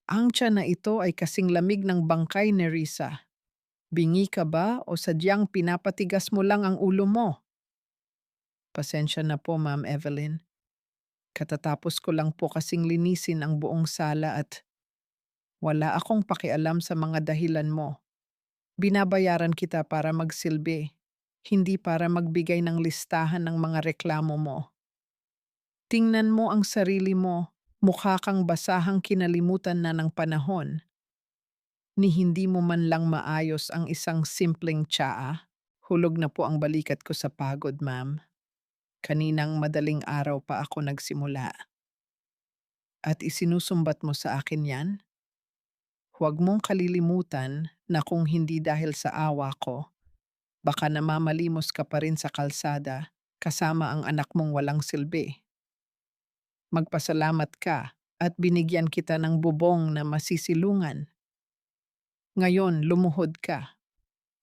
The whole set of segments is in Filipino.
Ang tiyan na ito ay kasing lamig ng bangkay ni Risa. Bingi ka ba o sadyang pinapatigas mo lang ang ulo mo? Pasensya na po, Ma'am Evelyn. Katatapos ko lang po kasing linisin ang buong sala at wala akong pakialam sa mga dahilan mo. Binabayaran kita para magsilbi, hindi para magbigay ng listahan ng mga reklamo mo. Tingnan mo ang sarili mo, mukha kang basahang kinalimutan na ng panahon, ni hindi mo man lang maayos ang isang simpleng tsaa. Hulog na po ang balikat ko sa pagod, ma'am. Kaninang madaling araw pa ako nagsimula. At isinusumbat mo sa akin yan? Huwag mong kalilimutan na kung hindi dahil sa awa ko, baka namamalimos ka pa rin sa kalsada kasama ang anak mong walang silbi. Magpasalamat ka at binigyan kita ng bubong na masisilungan. Ngayon, lumuhod ka.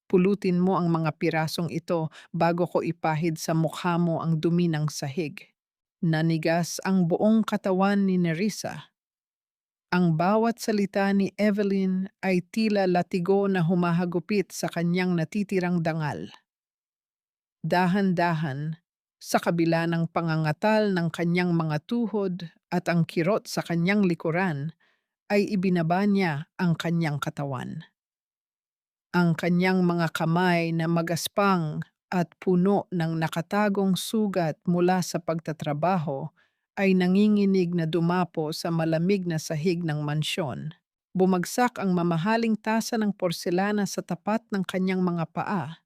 Pulutin mo ang mga pirasong ito bago ko ipahid sa mukha mo ang dumi ng sahig. Nanigas ang buong katawan ni Nerissa. Ang bawat salita ni Evelyn ay tila latigo na humahagupit sa kanyang natitirang dangal. Dahan-dahan, sa kabila ng pangangatal ng kanyang mga tuhod at ang kirot sa kanyang likuran, ay ibinaba niya ang kanyang katawan. Ang kanyang mga kamay na magaspang at puno ng nakatagong sugat mula sa pagtatrabaho ay nanginginig na dumapo sa malamig na sahig ng mansyon. Bumagsak ang mamahaling tasa ng porselana sa tapat ng kanyang mga paa.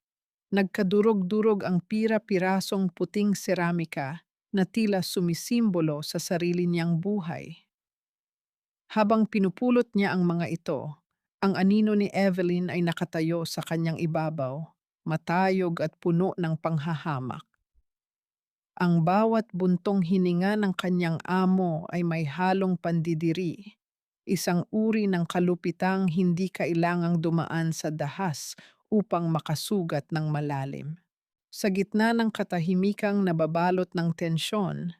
Nagkadurog-durog ang pira-pirasong puting seramika na tila sumisimbolo sa sarili niyang buhay. Habang pinupulot niya ang mga ito, ang anino ni Evelyn ay nakatayo sa kanyang ibabaw, matayog at puno ng panghahamak. Ang bawat buntong hininga ng kanyang amo ay may halong pandidiri, isang uri ng kalupitang hindi kailangang dumaan sa dahas upang makasugat ng malalim. Sa gitna ng katahimikang nababalot ng tensyon,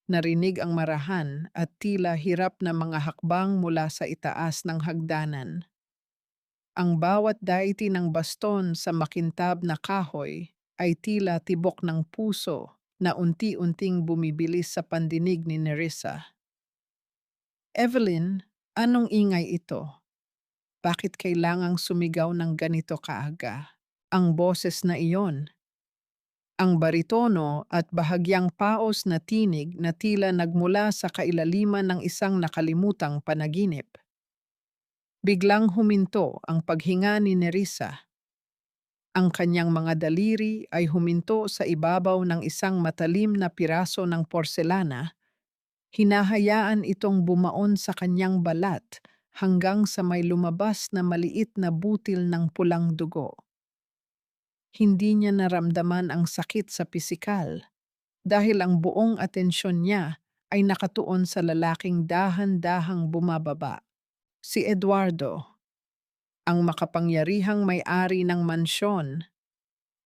narinig ang marahan at tila hirap na mga hakbang mula sa itaas ng hagdanan. Ang bawat daiti ng baston sa makintab na kahoy ay tila tibok ng puso na unti-unting bumibilis sa pandinig ni Nerissa. Evelyn, anong ingay ito? Bakit kailangang sumigaw ng ganito kaaga? Ang boses na iyon, ang baritono at bahagyang paos na tinig na tila nagmula sa kailaliman ng isang nakalimutang panaginip. Biglang huminto ang paghinga ni Nerissa. Ang kanyang mga daliri ay huminto sa ibabaw ng isang matalim na piraso ng porselana, hinahayaan itong bumaon sa kanyang balat hanggang sa may lumabas na maliit na butil ng pulang dugo. Hindi niya naramdaman ang sakit sa pisikal dahil ang buong atensyon niya ay nakatuon sa lalaking dahan-dahang bumababa, si Eduardo, ang makapangyarihang may-ari ng mansyon,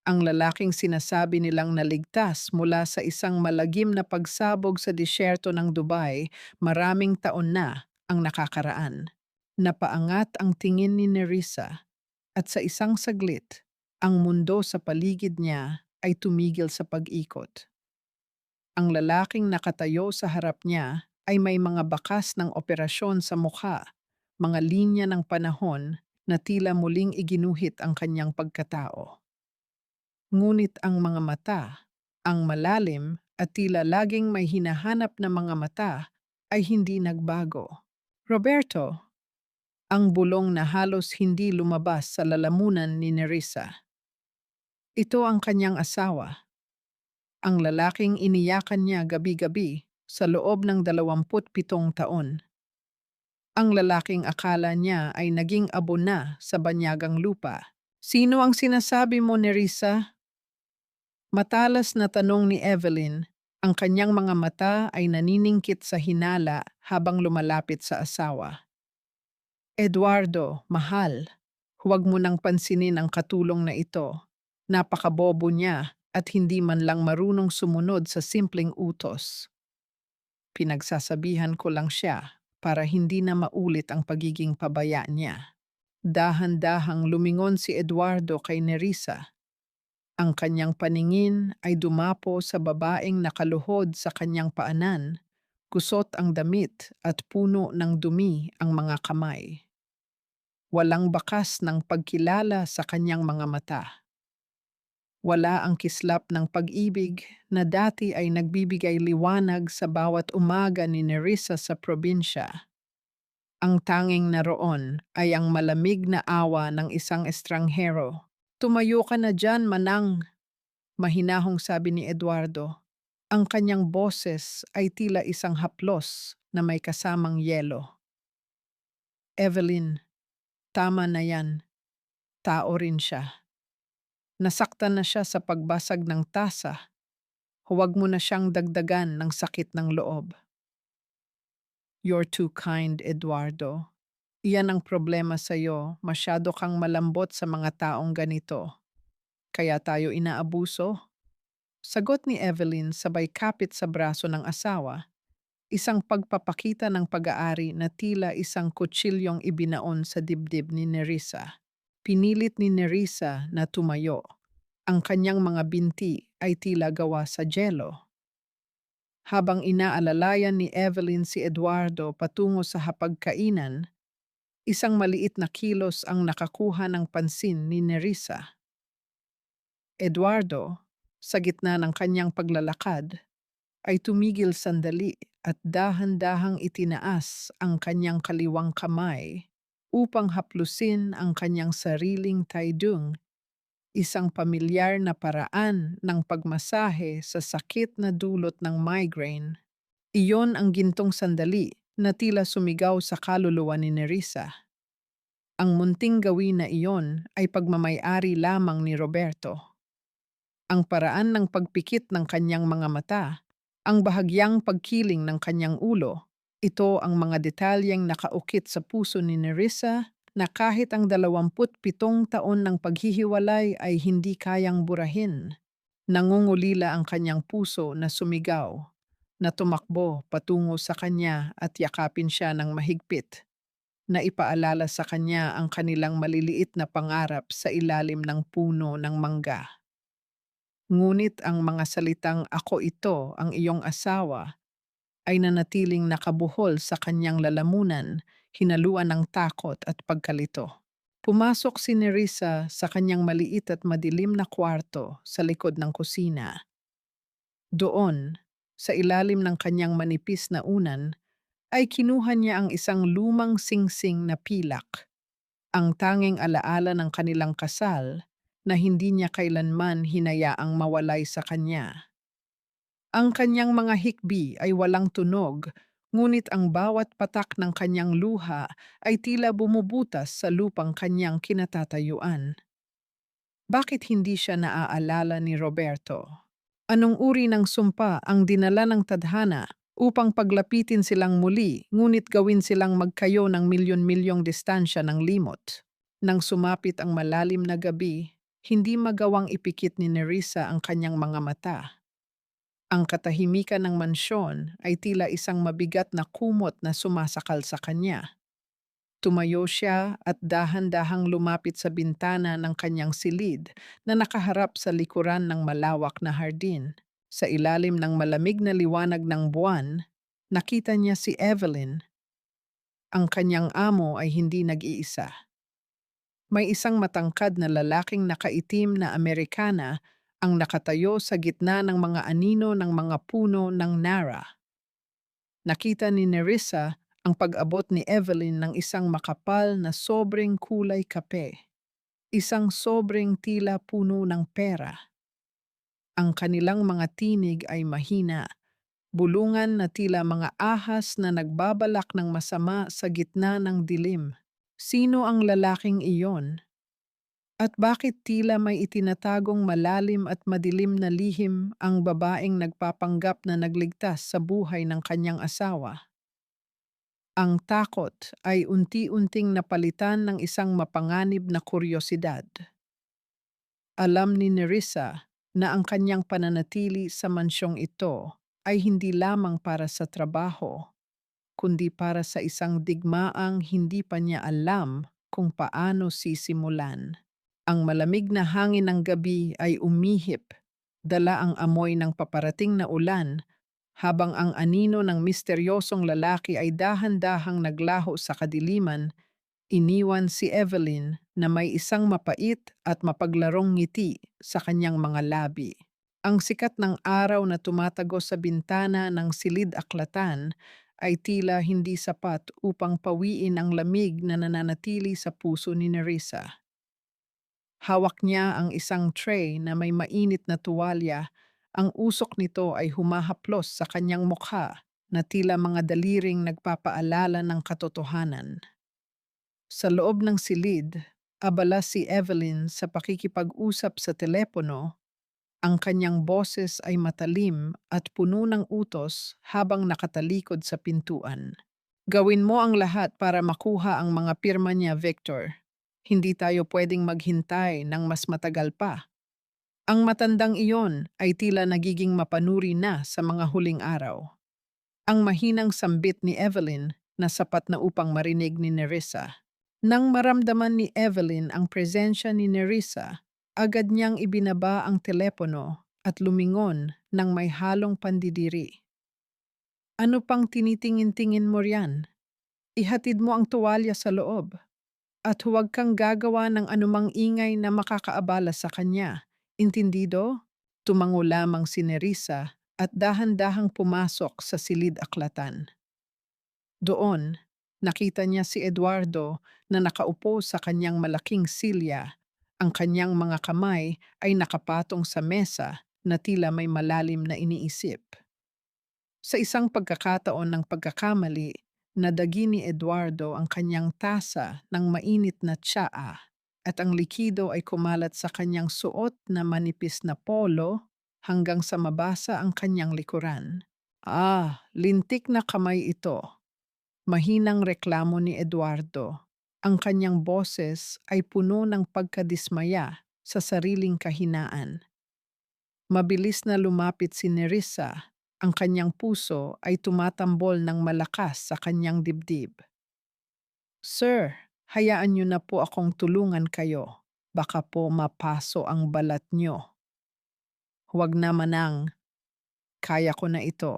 ang lalaking sinasabi nilang naligtas mula sa isang malagim na pagsabog sa disyerto ng Dubai maraming taon na ang nakakaraan. Napaangat ang tingin ni Nerissa at sa isang saglit, ang mundo sa paligid niya ay tumigil sa pag-ikot. Ang lalaking nakatayo sa harap niya ay may mga bakas ng operasyon sa mukha, mga linya ng panahon na tila muling iginuhit ang kanyang pagkatao. Ngunit ang mga mata, ang malalim at tila laging may hinahanap na mga mata ay hindi nagbago. Roberto, ang bulong na halos hindi lumabas sa lalamunan ni Nerissa. Ito ang kanyang asawa, ang lalaking iniyakan niya gabi-gabi sa loob ng 27 taon. Ang lalaking akala niya ay naging abo na sa banyagang lupa. Sino ang sinasabi mo, Nerissa? Matalas na tanong ni Evelyn, ang kanyang mga mata ay naniningkit sa hinala habang lumalapit sa asawa. Eduardo, mahal, huwag mo nang pansinin ang katulong na ito. Napakabobo niya at hindi man lang marunong sumunod sa simpleng utos. Pinagsasabihan ko lang siya. para hindi na maulit ang pagiging pabaya niya. Dahan-dahang lumingon si Eduardo kay Nerissa. Ang kanyang paningin ay dumapo sa babaeng nakaluhod sa kanyang paanan, kusot ang damit at puno ng dumi ang mga kamay. Walang bakas ng pagkilala sa kanyang mga mata. Wala ang kislap ng pag-ibig na dati ay nagbibigay liwanag sa bawat umaga ni Nerissa sa probinsya. Ang tanging naroon ay ang malamig na awa ng isang estranghero. "Tumayo ka na dyan, manang," mahinahong sabi ni Eduardo. Ang kanyang boses ay tila isang haplos na may kasamang yelo. "Evelyn, tama na yan. Tao rin siya. Nasaktan na siya sa pagbasag ng tasa. Huwag mo na siyang dagdagan ng sakit ng loob." "You're too kind, Eduardo. Iyan ang problema sa'yo, masyado kang malambot sa mga taong ganito. Kaya tayo inaabuso." Sagot ni Evelyn sabay kapit sa braso ng asawa, isang pagpapakita ng pag-aari na tila isang kutsilyong ibinaon sa dibdib ni Nerissa. Pinilit ni Nerissa na tumayo. Ang kanyang mga binti ay tila gawa sa jelo. Habang inaalalayan ni Evelyn si Eduardo patungo sa hapagkainan, isang maliit na kilos ang nakakuha ng pansin ni Nerissa. Eduardo, sa gitna ng kanyang paglalakad, ay tumigil sandali at dahan-dahang itinaas ang kanyang kaliwang kamay upang haplusin ang kanyang sariling taidung, isang pamilyar na paraan ng pagmasahe sa sakit na dulot ng migraine. Iyon ang gintong sandali na tila sumigaw sa kaluluwa ni Nerissa. Ang munting gawin na iyon ay pagmamay-ari lamang ni Roberto. Ang paraan ng pagpikit ng kanyang mga mata, ang bahagyang pagkiling ng kanyang ulo, ito ang mga detalyeng nakaukit sa puso ni Nerissa na kahit ang 27 taon ng paghihiwalay ay hindi kayang burahin. Nangungulila ang kanyang puso na sumigaw, na tumakbo patungo sa kanya at yakapin siya ng mahigpit, na ipaalala sa kanya ang kanilang maliliit na pangarap sa ilalim ng puno ng mangga. Ngunit ang mga salitang "ako ito, ang iyong asawa" ay nanatiling nakabuhol sa kanyang lalamunan, hinaluan ng takot at pagkalito. Pumasok si Nerissa sa kanyang maliit at madilim na kwarto sa likod ng kusina. Doon, sa ilalim ng kanyang manipis na unan, ay kinuha niya ang isang lumang singsing na pilak, ang tanging alaala ng kanilang kasal na hindi niya kailanman hinayaang mawalay sa kanya. Ang kanyang mga hikbi ay walang tunog, ngunit ang bawat patak ng kanyang luha ay tila bumubutas sa lupang kanyang kinatatayuan. Bakit hindi siya naaalala ni Roberto? Anong uri ng sumpa ang dinala ng tadhana upang paglapitin silang muli, ngunit gawin silang magkayo ng milyon-milyong distansya ng limot? Nang sumapit ang malalim na gabi, hindi magawang ipikit ni Nerissa ang kanyang mga mata. Ang katahimikan ng mansyon ay tila isang mabigat na kumot na sumasakal sa kanya. Tumayo siya at dahan-dahang lumapit sa bintana ng kanyang silid na nakaharap sa likuran ng malawak na hardin. Sa ilalim ng malamig na liwanag ng buwan, nakita niya si Evelyn. Ang kanyang amo ay hindi nag-iisa. May isang matangkad na lalaking nakaitim na Amerikana ang nakatayo sa gitna ng mga anino ng mga puno ng Nara. Nakita ni Nerissa ang pag-abot ni Evelyn ng isang makapal na sobreng kulay kape, isang sobreng tila puno ng pera. Ang kanilang mga tinig ay mahina, bulungan na tila mga ahas na nagbabalak ng masama sa gitna ng dilim. Sino ang lalaking iyon? At bakit tila may itinatagong malalim at madilim na lihim ang babaeng nagpapanggap na nagligtas sa buhay ng kanyang asawa? Ang takot ay unti-unting napalitan ng isang mapanganib na kuryosidad. Alam ni Nerissa na ang kanyang pananatili sa mansyong ito ay hindi lamang para sa trabaho, kundi para sa isang digmaang hindi pa niya alam kung paano sisimulan. Ang malamig na hangin ng gabi ay umihip, dala ang amoy ng paparating na ulan, habang ang anino ng misteryosong lalaki ay dahan-dahang naglaho sa kadiliman. Iniwan si Evelyn na may isang mapait at mapaglarong ngiti sa kanyang mga labi. Ang sikat ng araw na tumatagos sa bintana ng silid-aklatan ay tila hindi sapat upang pawiin ang lamig na nananatili sa puso ni Nerissa. Hawak niya ang isang tray na may mainit na tuwalya. Ang usok nito ay humahaplos sa kanyang mukha na tila mga daliring nagpapaalala ng katotohanan. Sa loob ng silid, abala si Evelyn sa pakikipag-usap sa telepono. Ang kanyang boses ay matalim at puno ng utos habang nakatalikod sa pintuan. Gawin mo ang lahat para makuha ang mga pirma niya, Victor. Hindi tayo pwedeng maghintay ng mas matagal pa. Ang matandang iyon ay tila nagiging mapanuri na sa mga huling araw. Ang mahinang sambit ni Evelyn na sapat na upang marinig ni Nerissa. Nang maramdaman ni Evelyn ang presensya ni Nerissa, agad niyang ibinaba ang telepono at lumingon ng may halong pandidiri. Ano pang tinitingin-tingin mo riyan? Ihatid mo ang tuwalya sa loob at huwag kang gagawa ng anumang ingay na makakaabala sa kanya. Intindido? Tumango lamang si Nerissa at dahan-dahang pumasok sa silid-aklatan. Doon, nakita niya si Eduardo na nakaupo sa kanyang malaking silya. Ang kanyang mga kamay ay nakapatong sa mesa na tila may malalim na iniisip. Sa isang pagkakataon ng pagkakamali, nadagi ni Eduardo ang kanyang tasa ng mainit na tsaa at ang likido ay kumalat sa kanyang suot na manipis na polo hanggang sa mabasa ang kanyang likuran. Ah, lintik na kamay ito. Mahinang reklamo ni Eduardo. Ang kanyang boses ay puno ng pagkadismaya sa sariling kahinaan. Mabilis na lumapit si Nerissa. Ang kanyang puso ay tumatambol ng malakas sa kanyang dibdib. Sir, hayaan niyo na po akong tulungan kayo. Baka po mapaso ang balat niyo. Huwag na manang, kaya ko na ito.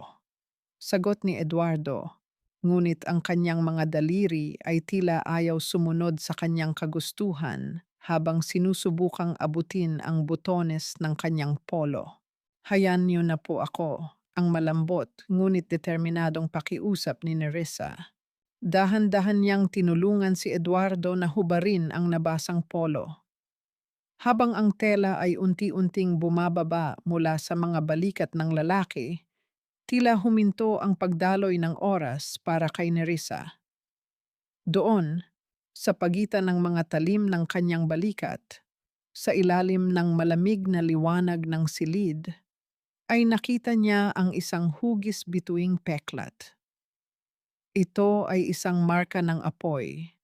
Sagot ni Eduardo. Ngunit ang kanyang mga daliri ay tila ayaw sumunod sa kanyang kagustuhan habang sinusubukang abutin ang butones ng kanyang polo. Hayaan niyo na po ako, ang malambot ngunit determinadong pakiusap ni Nerissa. Dahan-dahan niyang tinulungan si Eduardo na hubarin ang nabasang polo. Habang ang tela ay unti-unting bumababa mula sa mga balikat ng lalaki, tila huminto ang pagdaloy ng oras para kay Nerissa. Doon, sa pagitan ng mga talim ng kanyang balikat, sa ilalim ng malamig na liwanag ng silid, ay nakita niya ang isang hugis bituing peklat. Ito ay isang marka ng apoy,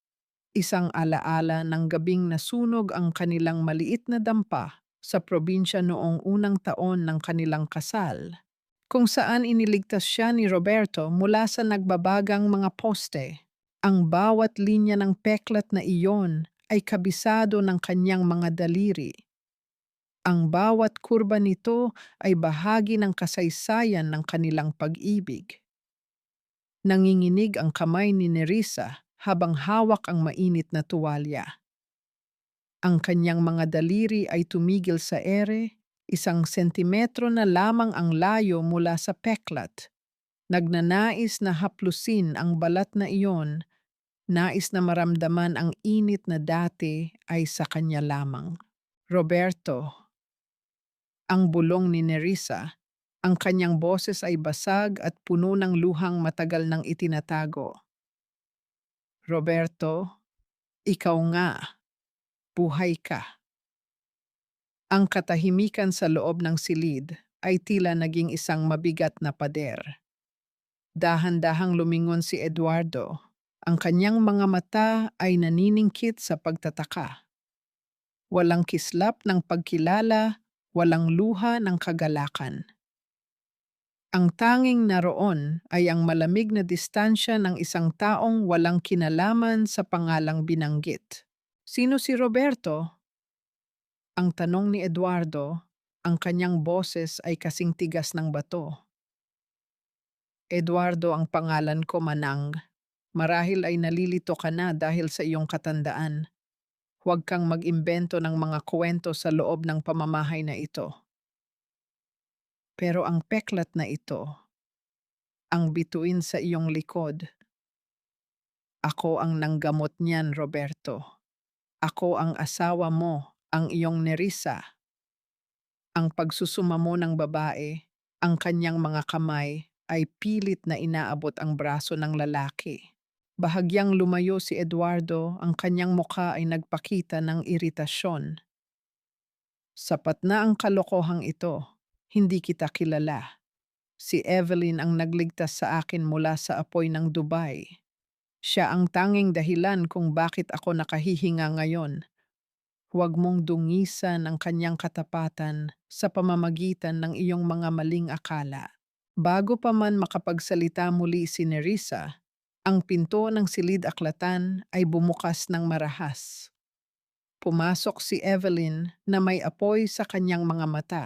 isang alaala ng gabing nasunog ang kanilang maliit na dampa sa probinsya noong unang taon ng kanilang kasal, kung saan iniligtas siya ni Roberto mula sa nagbabagang mga poste. Ang bawat linya ng peklat na iyon ay kabisado ng kanyang mga daliri. Ang bawat kurba nito ay bahagi ng kasaysayan ng kanilang pag-ibig. Nanginginig ang kamay ni Nerissa habang hawak ang mainit na tuwalya. Ang kanyang mga daliri ay tumigil sa ere, 1 sentimetro na lamang ang layo mula sa peklat. Nagnanais na haplusin ang balat na iyon, nais na maramdaman ang init na dati ay sa kanya lamang. Roberto, ang bulong ni Nerissa, ang kanyang boses ay basag at puno ng luhang matagal nang itinatago. Roberto, ikaw nga, buhay ka. Ang katahimikan sa loob ng silid ay tila naging isang mabigat na pader. Dahan-dahang lumingon si Eduardo. Ang kanyang mga mata ay naniningkit sa pagtataka. Walang kislap ng pagkilala, walang luha ng kagalakan. Ang tanging naroon ay ang malamig na distansya ng isang taong walang kinalaman sa pangalang binanggit. Sino si Roberto? Ang tanong ni Eduardo, ang kanyang boses ay kasing tigas ng bato. Eduardo ang pangalan ko, Manang. Marahil ay nalilito ka na dahil sa iyong katandaan. Huwag kang mag-imbento ng mga kwento sa loob ng pamamahay na ito. Pero ang peklat na ito, ang bituin sa iyong likod, ako ang nanggamot niyan, Roberto. Ako ang asawa mo, ang iyong Nerissa. Ang pagsusuma mo ng babae, ang kanyang mga kamay ay pilit na inaabot ang braso ng lalaki. Bahagyang lumayo si Eduardo, ang kanyang mukha ay nagpakita ng iritasyon. Sapat na ang kalokohang ito. Hindi kita kilala. Si Evelyn ang nagligtas sa akin mula sa apoy ng Dubai. Siya ang tanging dahilan kung bakit ako nakahihinga ngayon. Huwag mong dungisan ang kanyang katapatan sa pamamagitan ng iyong mga maling akala. Bago pa man makapagsalita muli si Nerissa, ang pinto ng silid-aklatan ay bumukas ng marahas. Pumasok si Evelyn na may apoy sa kanyang mga mata.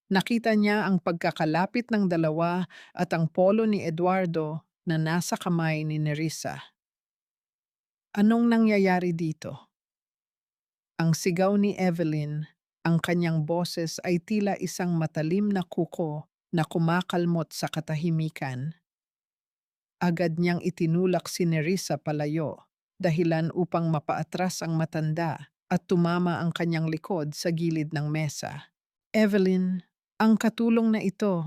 Nakita niya ang pagkakalapit ng dalawa at ang polo ni Eduardo na nasa kamay ni Nerissa. Anong nangyayari dito? Ang sigaw ni Evelyn, ang kanyang boses ay tila isang matalim na kuko na kumakalmot sa katahimikan. Agad niyang itinulak si Nerissa palayo, dahilan upang mapaatras ang matanda at tumama ang kanyang likod sa gilid ng mesa. Evelyn, ang katulong na ito,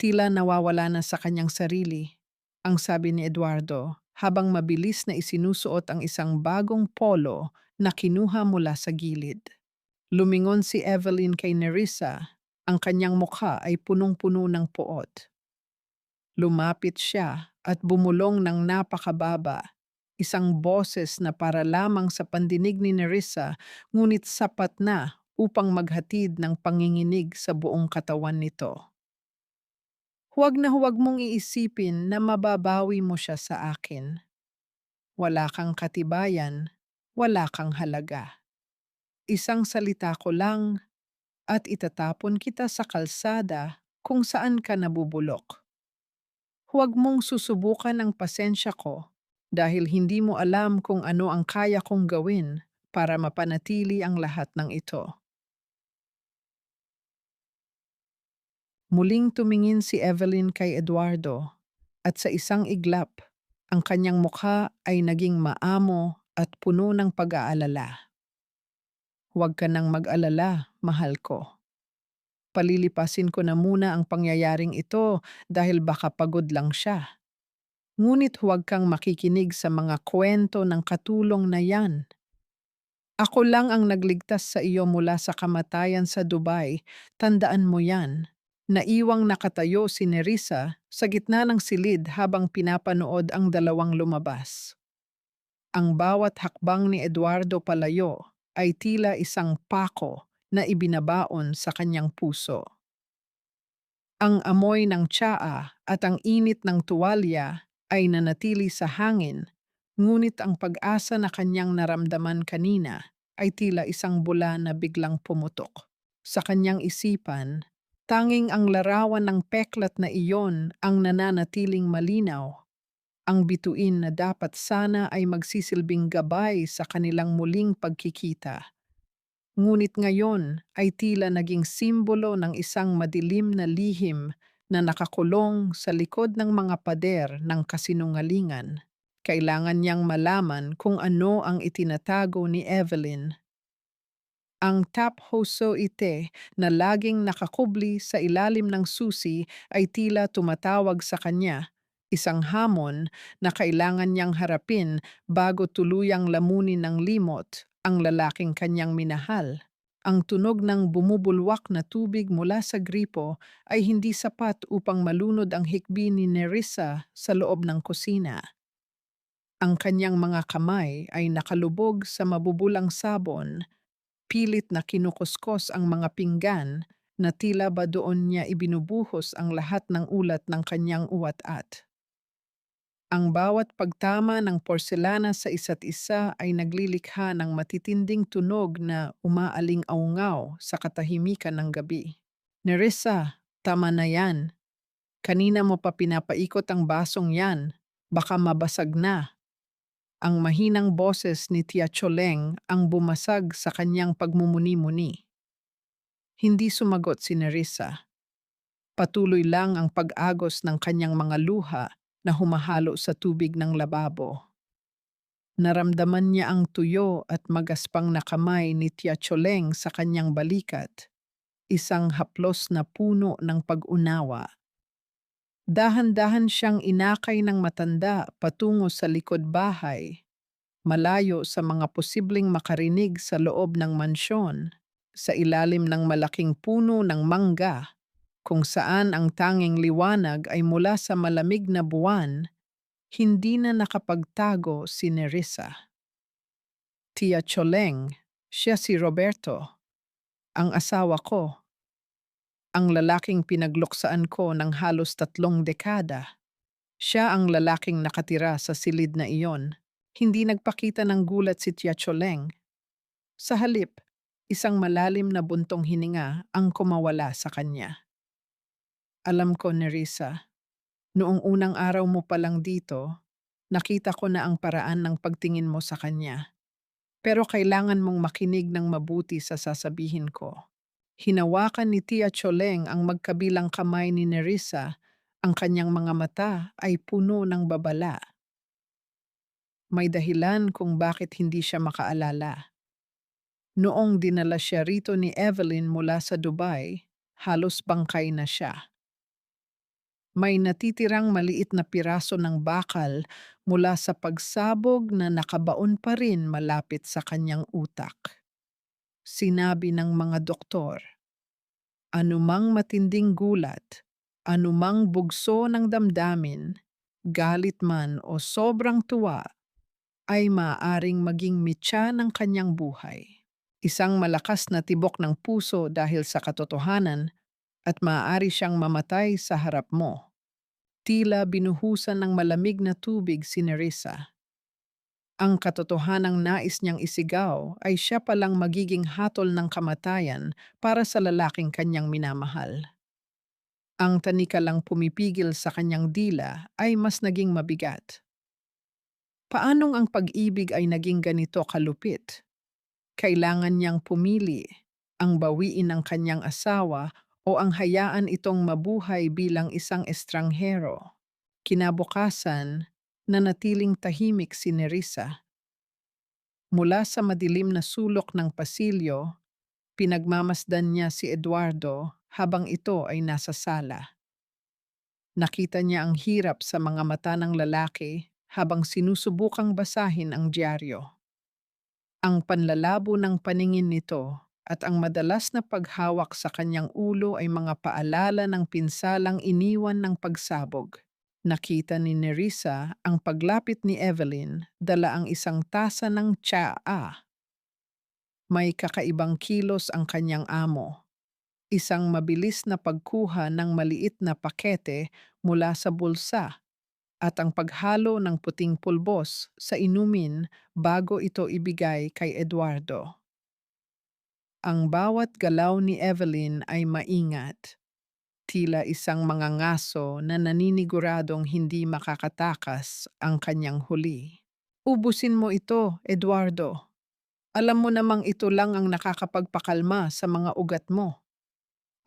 tila nawawala na sa kanyang sarili, ang sabi ni Eduardo habang mabilis na isinusuot ang isang bagong polo na kinuha mula sa gilid. Lumingon si Evelyn kay Nerissa, ang kanyang mukha ay punong-puno ng puot. Lumapit siya at bumulong ng napakababa, isang boses na para lamang sa pandinig ni Nerissa ngunit sapat na upang maghatid ng panginginig sa buong katawan nito. Huwag mong iisipin na mababawi mo siya sa akin. Wala kang katibayan, wala kang halaga. Isang salita ko lang at itatapon kita sa kalsada kung saan ka nabubulok. Huwag mong susubukan ang pasensya ko dahil hindi mo alam kung ano ang kaya kong gawin para mapanatili ang lahat ng ito. Muling tumingin si Evelyn kay Eduardo at sa isang iglap, ang kanyang mukha ay naging maamo at puno ng pag-aalala. Huwag ka nang mag-alala, mahal ko. Palilipasin ko na muna ang pangyayaring ito dahil baka pagod lang siya. Ngunit huwag kang makikinig sa mga kwento ng katulong na yan. Ako lang ang nagligtas sa iyo mula sa kamatayan sa Dubai. Tandaan mo yan. Naiwang nakatayo si Nerissa sa gitna ng silid habang pinapanood ang dalawang lumabas. Ang bawat hakbang ni Eduardo palayo ay tila isang pako na ibinabaon sa kanyang puso. Ang amoy ng tsaa at ang init ng tuwalya ay nanatili sa hangin, ngunit ang pag-asa na kanyang naramdaman kanina ay tila isang bula na biglang pumutok. Sa kanyang isipan, tanging ang larawan ng peklat na iyon ang nananatiling malinaw, ang bituin na dapat sana ay magsisilbing gabay sa kanilang muling pagkikita. Ngunit ngayon ay tila naging simbolo ng isang madilim na lihim na nakakulong sa likod ng mga pader ng kasinungalingan. Kailangan niyang malaman kung ano ang itinatago ni Evelyn. Ang tap hoso ite na laging nakakubli sa ilalim ng susi ay tila tumatawag sa kanya, isang hamon na kailangan niyang harapin bago tuluyang lamunin ng limot ang lalaking kanyang minahal. Ang tunog ng bumubulwak na tubig mula sa gripo ay hindi sapat upang malunod ang hikbi ni Nerissa sa loob ng kusina. Ang kanyang mga kamay ay nakalubog sa mabubulang sabon, pilit na kinukuskos ang mga pinggan na tila ba doon niya ibinubuhos ang lahat ng ulat ng kanyang uwat-at. Ang bawat pagtama ng porselana sa isa't isa ay naglilikha ng matitinding tunog na umaaling-aungaw sa katahimikan ng gabi. Nerissa, tama na yan. Kanina mo pa pinapaikot ang basong yan. Baka mabasag na. Ang mahinang boses ni Tia Choleng ang bumasag sa kanyang pagmumuni-muni. Hindi sumagot si Nerissa. Patuloy lang ang pag-agos ng kanyang mga luha na humahalo sa tubig ng lababo. Naramdaman niya ang tuyo at magaspang na kamay ni Tia Choleng sa kanyang balikat, isang haplos na puno ng pag-unawa. Dahan-dahan siyang inakay ng matanda patungo sa likod bahay, malayo sa mga posibleng makarinig sa loob ng mansyon, sa ilalim ng malaking puno ng mangga, kung saan ang tanging liwanag ay mula sa malamig na buwan. Hindi na nakapagtago si Nerissa. Tia Choleng, siya si Roberto, ang asawa ko, ang lalaking pinagluksaan ko ng halos 3 dekada. Siya ang lalaking nakatira sa silid na iyon. Hindi nagpakita ng gulat si Tia Choleng. Sa halip, isang malalim na buntong hininga ang kumawala sa kanya. Alam ko, Nerissa, noong unang araw mo pa lang dito, nakita ko na ang paraan ng pagtingin mo sa kanya. Pero kailangan mong makinig ng mabuti sa sasabihin ko. Hinawakan ni Tia Choleng ang magkabilang kamay ni Nerissa. Ang kanyang mga mata ay puno ng babala. May dahilan kung bakit hindi siya makaalala. Noong dinala siya rito ni Evelyn mula sa Dubai, halos bangkay na siya. May natitirang maliit na piraso ng bakal mula sa pagsabog na nakabaon pa rin malapit sa kanyang utak. Sinabi ng mga doktor, anumang matinding gulat, anumang bugso ng damdamin, galit man o sobrang tuwa, ay maaaring maging mitya ng kanyang buhay. Isang malakas na tibok ng puso dahil sa katotohanan at maaari siyang mamatay sa harap mo. Tila binuhusan ng malamig na tubig si Nerissa. Ang katotohanang nais niyang isigaw ay siya palang magiging hatol ng kamatayan para sa lalaking kanyang minamahal. Ang tanikalang pumipigil sa kanyang dila ay mas naging mabigat. Paanong ang pag-ibig ay naging ganito kalupit? Kailangan niyang pumili, ang bawiin ng kanyang asawa o ang hayaan itong mabuhay bilang isang estranghero. Kinabukasan, nanatiling tahimik si Nerissa. Mula sa madilim na sulok ng pasilyo, pinagmamasdan niya si Eduardo habang ito ay nasa sala. Nakita niya ang hirap sa mga mata ng lalaki habang sinusubukang basahin ang dyaryo. Ang panlalabo ng paningin nito at ang madalas na paghawak sa kanyang ulo ay mga paalala ng pinsalang iniwan ng pagsabog. Nakita ni Nerissa ang paglapit ni Evelyn, dala ang isang tasa ng tsaa. May kakaibang kilos ang kanyang amo. Isang mabilis na pagkuha ng maliit na pakete mula sa bulsa at ang paghalo ng puting pulbos sa inumin bago ito ibigay kay Eduardo. Ang bawat galaw ni Evelyn ay maingat, tila isang mangangaso na naniniguradong hindi makakatakas ang kanyang huli. Ubusin mo ito, Eduardo. Alam mo namang ito lang ang nakakapagpakalma sa mga ugat mo.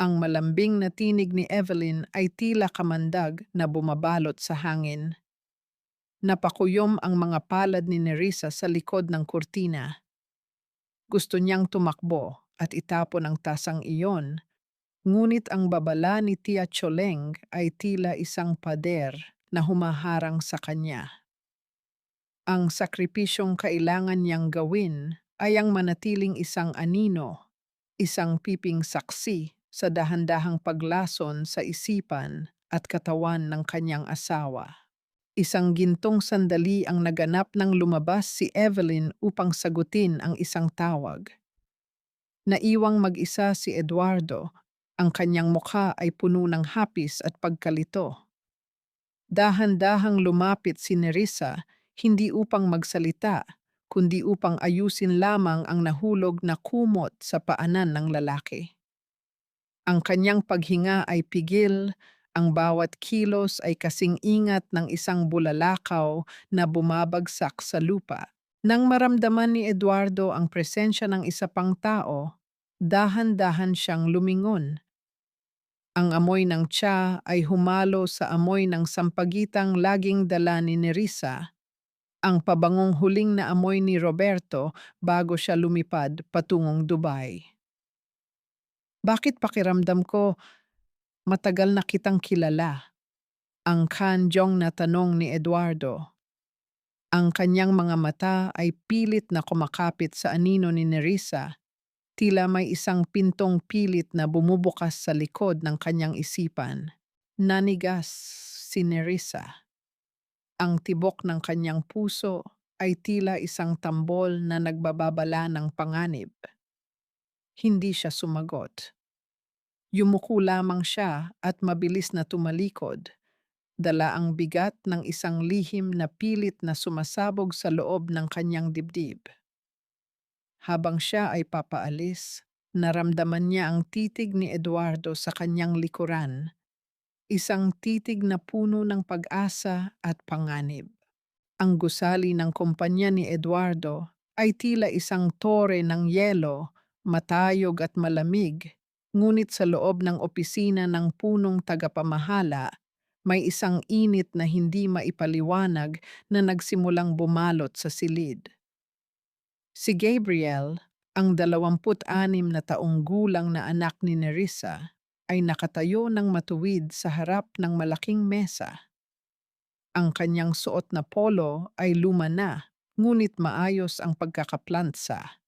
Ang malambing na tinig ni Evelyn ay tila kamandag na bumabalot sa hangin. Napakuyom ang mga palad ni Nerissa sa likod ng kurtina. Gusto niyang tumakbo at itapon ang tasang iyon, ngunit ang babala ni Tia Choleng ay tila isang pader na humaharang sa kanya. Ang sakripisyong kailangan niyang gawin ay ang manatiling isang anino, isang piping saksi sa dahan-dahang paglason sa isipan at katawan ng kanyang asawa. Isang gintong sandali ang naganap nang lumabas si Evelyn upang sagutin ang isang tawag. Naiwang mag-isa si Eduardo Ang kanyang mukha ay puno ng hapis at pagkalito. Dahan-dahang lumapit si Nerissa, hindi upang magsalita, kundi upang ayusin lamang ang nahulog na kumot sa paanan ng lalaki. Ang kanyang paghinga ay pigil, ang bawat kilos ay kasing ingat ng isang bulalakaw na bumabagsak sa lupa. Nang maramdaman ni Eduardo ang presensya ng isa pang tao, dahan-dahan siyang lumingon. Ang amoy ng tsa ay humalo sa amoy ng sampagitang laging dala ni Nerissa, ang pabangong huling na amoy ni Roberto bago siya lumipad patungong Dubai. Bakit pakiramdam ko matagal na kitang kilala? Ang kanjong na tanong ni Eduardo. Ang kanyang mga mata ay pilit na kumakapit sa anino ni Nerissa, tila may isang pintong pilit na bumubukas sa likod ng kanyang isipan. Nanigas si Nerissa. Ang tibok ng kanyang puso ay tila isang tambol na nagbababala ng panganib. Hindi siya sumagot. Yumuko lamang siya at mabilis na tumalikod. Dala ang bigat ng isang lihim na pilit na sumasabog sa loob ng kanyang dibdib. Habang siya ay papaalis, naramdaman niya ang titig ni Eduardo sa kanyang likuran, isang titig na puno ng pag-asa at panganib. Ang gusali ng kumpanya ni Eduardo ay tila isang tore ng yelo, matayog at malamig, ngunit sa loob ng opisina ng punong tagapamahala, may isang init na hindi maipaliwanag na nagsimulang bumalot sa silid. Si Gabriel, ang 26 na taong gulang na anak ni Nerissa, ay nakatayo ng matuwid sa harap ng malaking mesa. Ang kanyang suot na polo ay luma na, ngunit maayos ang pagkakaplantsa,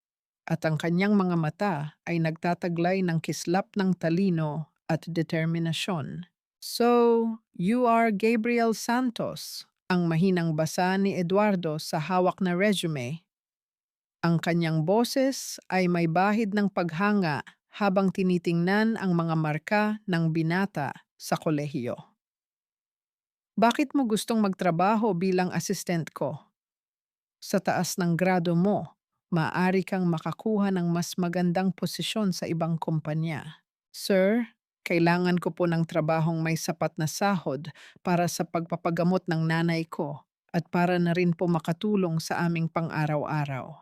at ang kanyang mga mata ay nagtataglay ng kislap ng talino at determinasyon. So, you are Gabriel Santos, ang mahinang basa ni Eduardo sa hawak na resume. Ang kanyang boses ay may bahid ng paghanga habang tinitingnan ang mga marka ng binata sa kolehiyo. Bakit mo gustong magtrabaho bilang assistant ko? Sa taas ng grado mo, maaari kang makakuha ng mas magandang posisyon sa ibang kumpanya. Sir, kailangan ko po ng trabahong may sapat na sahod para sa pagpapagamot ng nanay ko at para na rin po makatulong sa aming pang-araw-araw.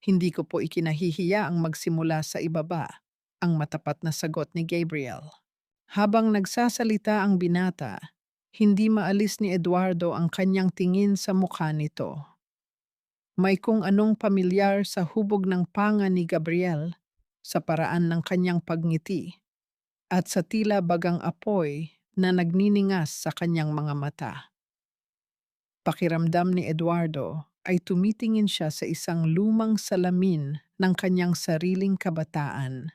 Hindi ko po ikinahihiya ang magsimula sa ibaba, ang matapat na sagot ni Gabriel. Habang nagsasalita ang binata, hindi maalis ni Eduardo ang kanyang tingin sa mukha nito. May kung anong pamilyar sa hubog ng panga ni Gabriel, sa paraan ng kanyang pagngiti, at sa tila bagang apoy na nagniningas sa kanyang mga mata. Pakiramdam ni Eduardo ay tumitingin siya sa isang lumang salamin ng kanyang sariling kabataan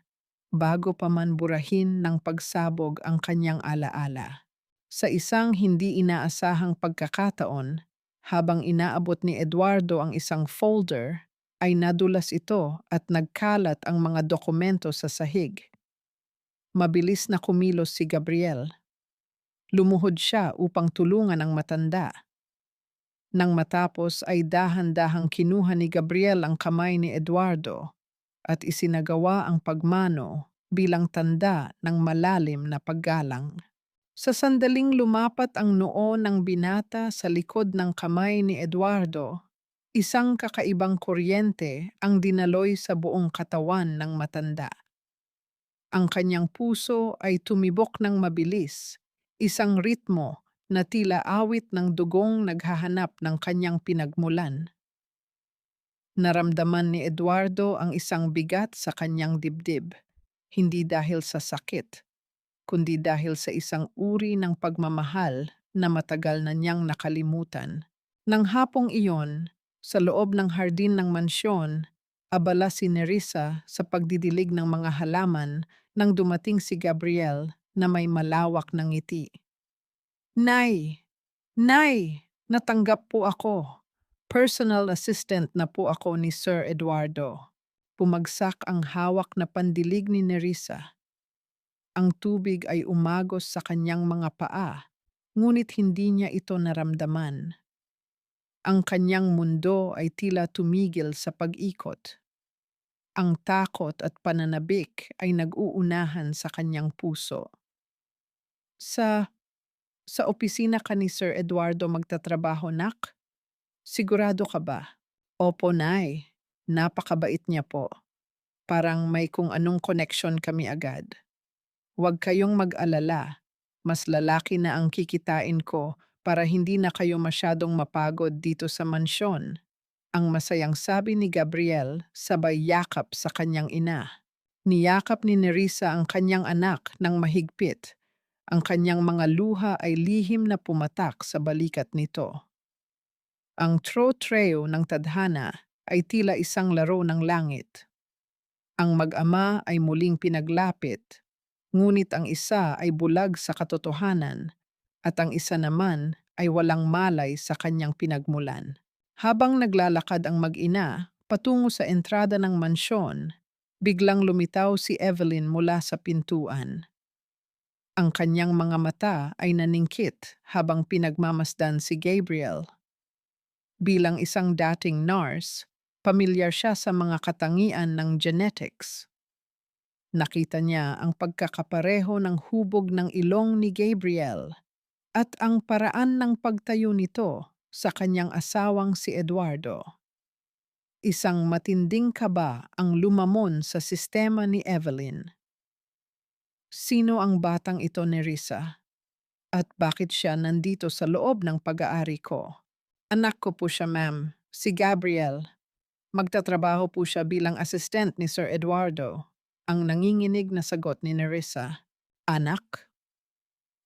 bago pa man burahin ng pagsabog ang kanyang alaala. Sa isang hindi inaasahang pagkakataon, habang inaabot ni Eduardo ang isang folder, ay nadulas ito at nagkalat ang mga dokumento sa sahig. Mabilis na kumilos si Gabriel. Lumuhod siya upang tulungan ang matanda. Nang matapos ay dahan-dahang kinuha ni Gabriel ang kamay ni Eduardo at isinagawa ang pagmano bilang tanda ng malalim na paggalang. Sa sandaling lumapat ang noo ng binata sa likod ng kamay ni Eduardo, isang kakaibang kuryente ang dinaloy sa buong katawan ng matanda. Ang kanyang puso ay tumibok ng mabilis, isang ritmo na tila awit ng dugong naghahanap ng kanyang pinagmulan. Naramdaman ni Eduardo ang isang bigat sa kanyang dibdib, hindi dahil sa sakit, kundi dahil sa isang uri ng pagmamahal na matagal na niyang nakalimutan. Nang hapong iyon, sa loob ng hardin ng mansyon, abala si Nerissa sa pagdidilig ng mga halaman nang dumating si Gabriel na may malawak na ngiti. Nay! Nay! Natanggap po ako. Personal assistant na po ako ni Sir Eduardo. Bumagsak ang hawak na pandilig ni Nerissa. ang tubig ay umagos sa kanyang mga paa, ngunit hindi niya ito naramdaman. Ang kanyang mundo ay tila tumigil sa pag-ikot. Ang takot at pananabik ay nag-uunahan sa kanyang puso. Sa sa opisina ka ni Sir Eduardo magtatrabaho, nak? Sigurado ka ba? Opo, Nay. Napakabait niya po. Parang may kung anong connection kami agad. Huwag kayong mag-alala. Mas lalaki na ang kikitain ko para hindi na kayo masyadong mapagod dito sa mansyon. Ang masayang sabi ni Gabriel sabay yakap sa kanyang ina. Niyakap ni Nerissa ang kanyang anak ng mahigpit. Ang kanyang mga luha ay lihim na pumatak sa balikat nito. Ang trotreo ng tadhana ay tila isang laro ng langit. Ang mag-ama ay muling pinaglapit, ngunit ang isa ay bulag sa katotohanan at ang isa naman ay walang malay sa kanyang pinagmulan. Habang naglalakad ang mag-ina patungo sa entrada ng mansyon, biglang lumitaw si Evelyn mula sa pintuan. Ang kanyang mga mata ay naningkit habang pinagmamasdan si Gabriel. Bilang isang dating nurse, pamilyar siya sa mga katangian ng genetics. Nakita niya ang pagkakapareho ng hubog ng ilong ni Gabriel at ang paraan ng pagtayo nito sa kanyang asawang si Eduardo. Isang matinding kaba ang lumamon sa sistema ni Evelyn. Sino ang batang ito ni Risa? At bakit siya nandito sa loob ng pag-aari ko? Anak ko po siya, ma'am. Si Gabriel. Magtatrabaho po siya bilang assistant ni Sir Eduardo. Ang nanginginig na sagot ni Nerissa. Anak?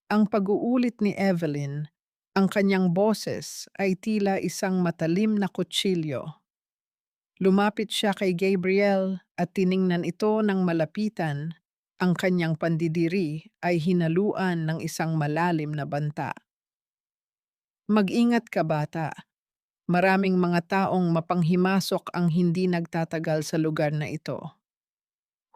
Ang pag-uulit ni Evelyn, ang kanyang boses ay tila isang matalim na kutsilyo. Lumapit siya kay Gabriel at tiningnan ito ng malapitan. Ang kanyang pandidiri ay hinaluan ng isang malalim na banta. Mag-ingat ka, bata. Maraming mga taong mapanghimasok ang hindi nagtatagal sa lugar na ito.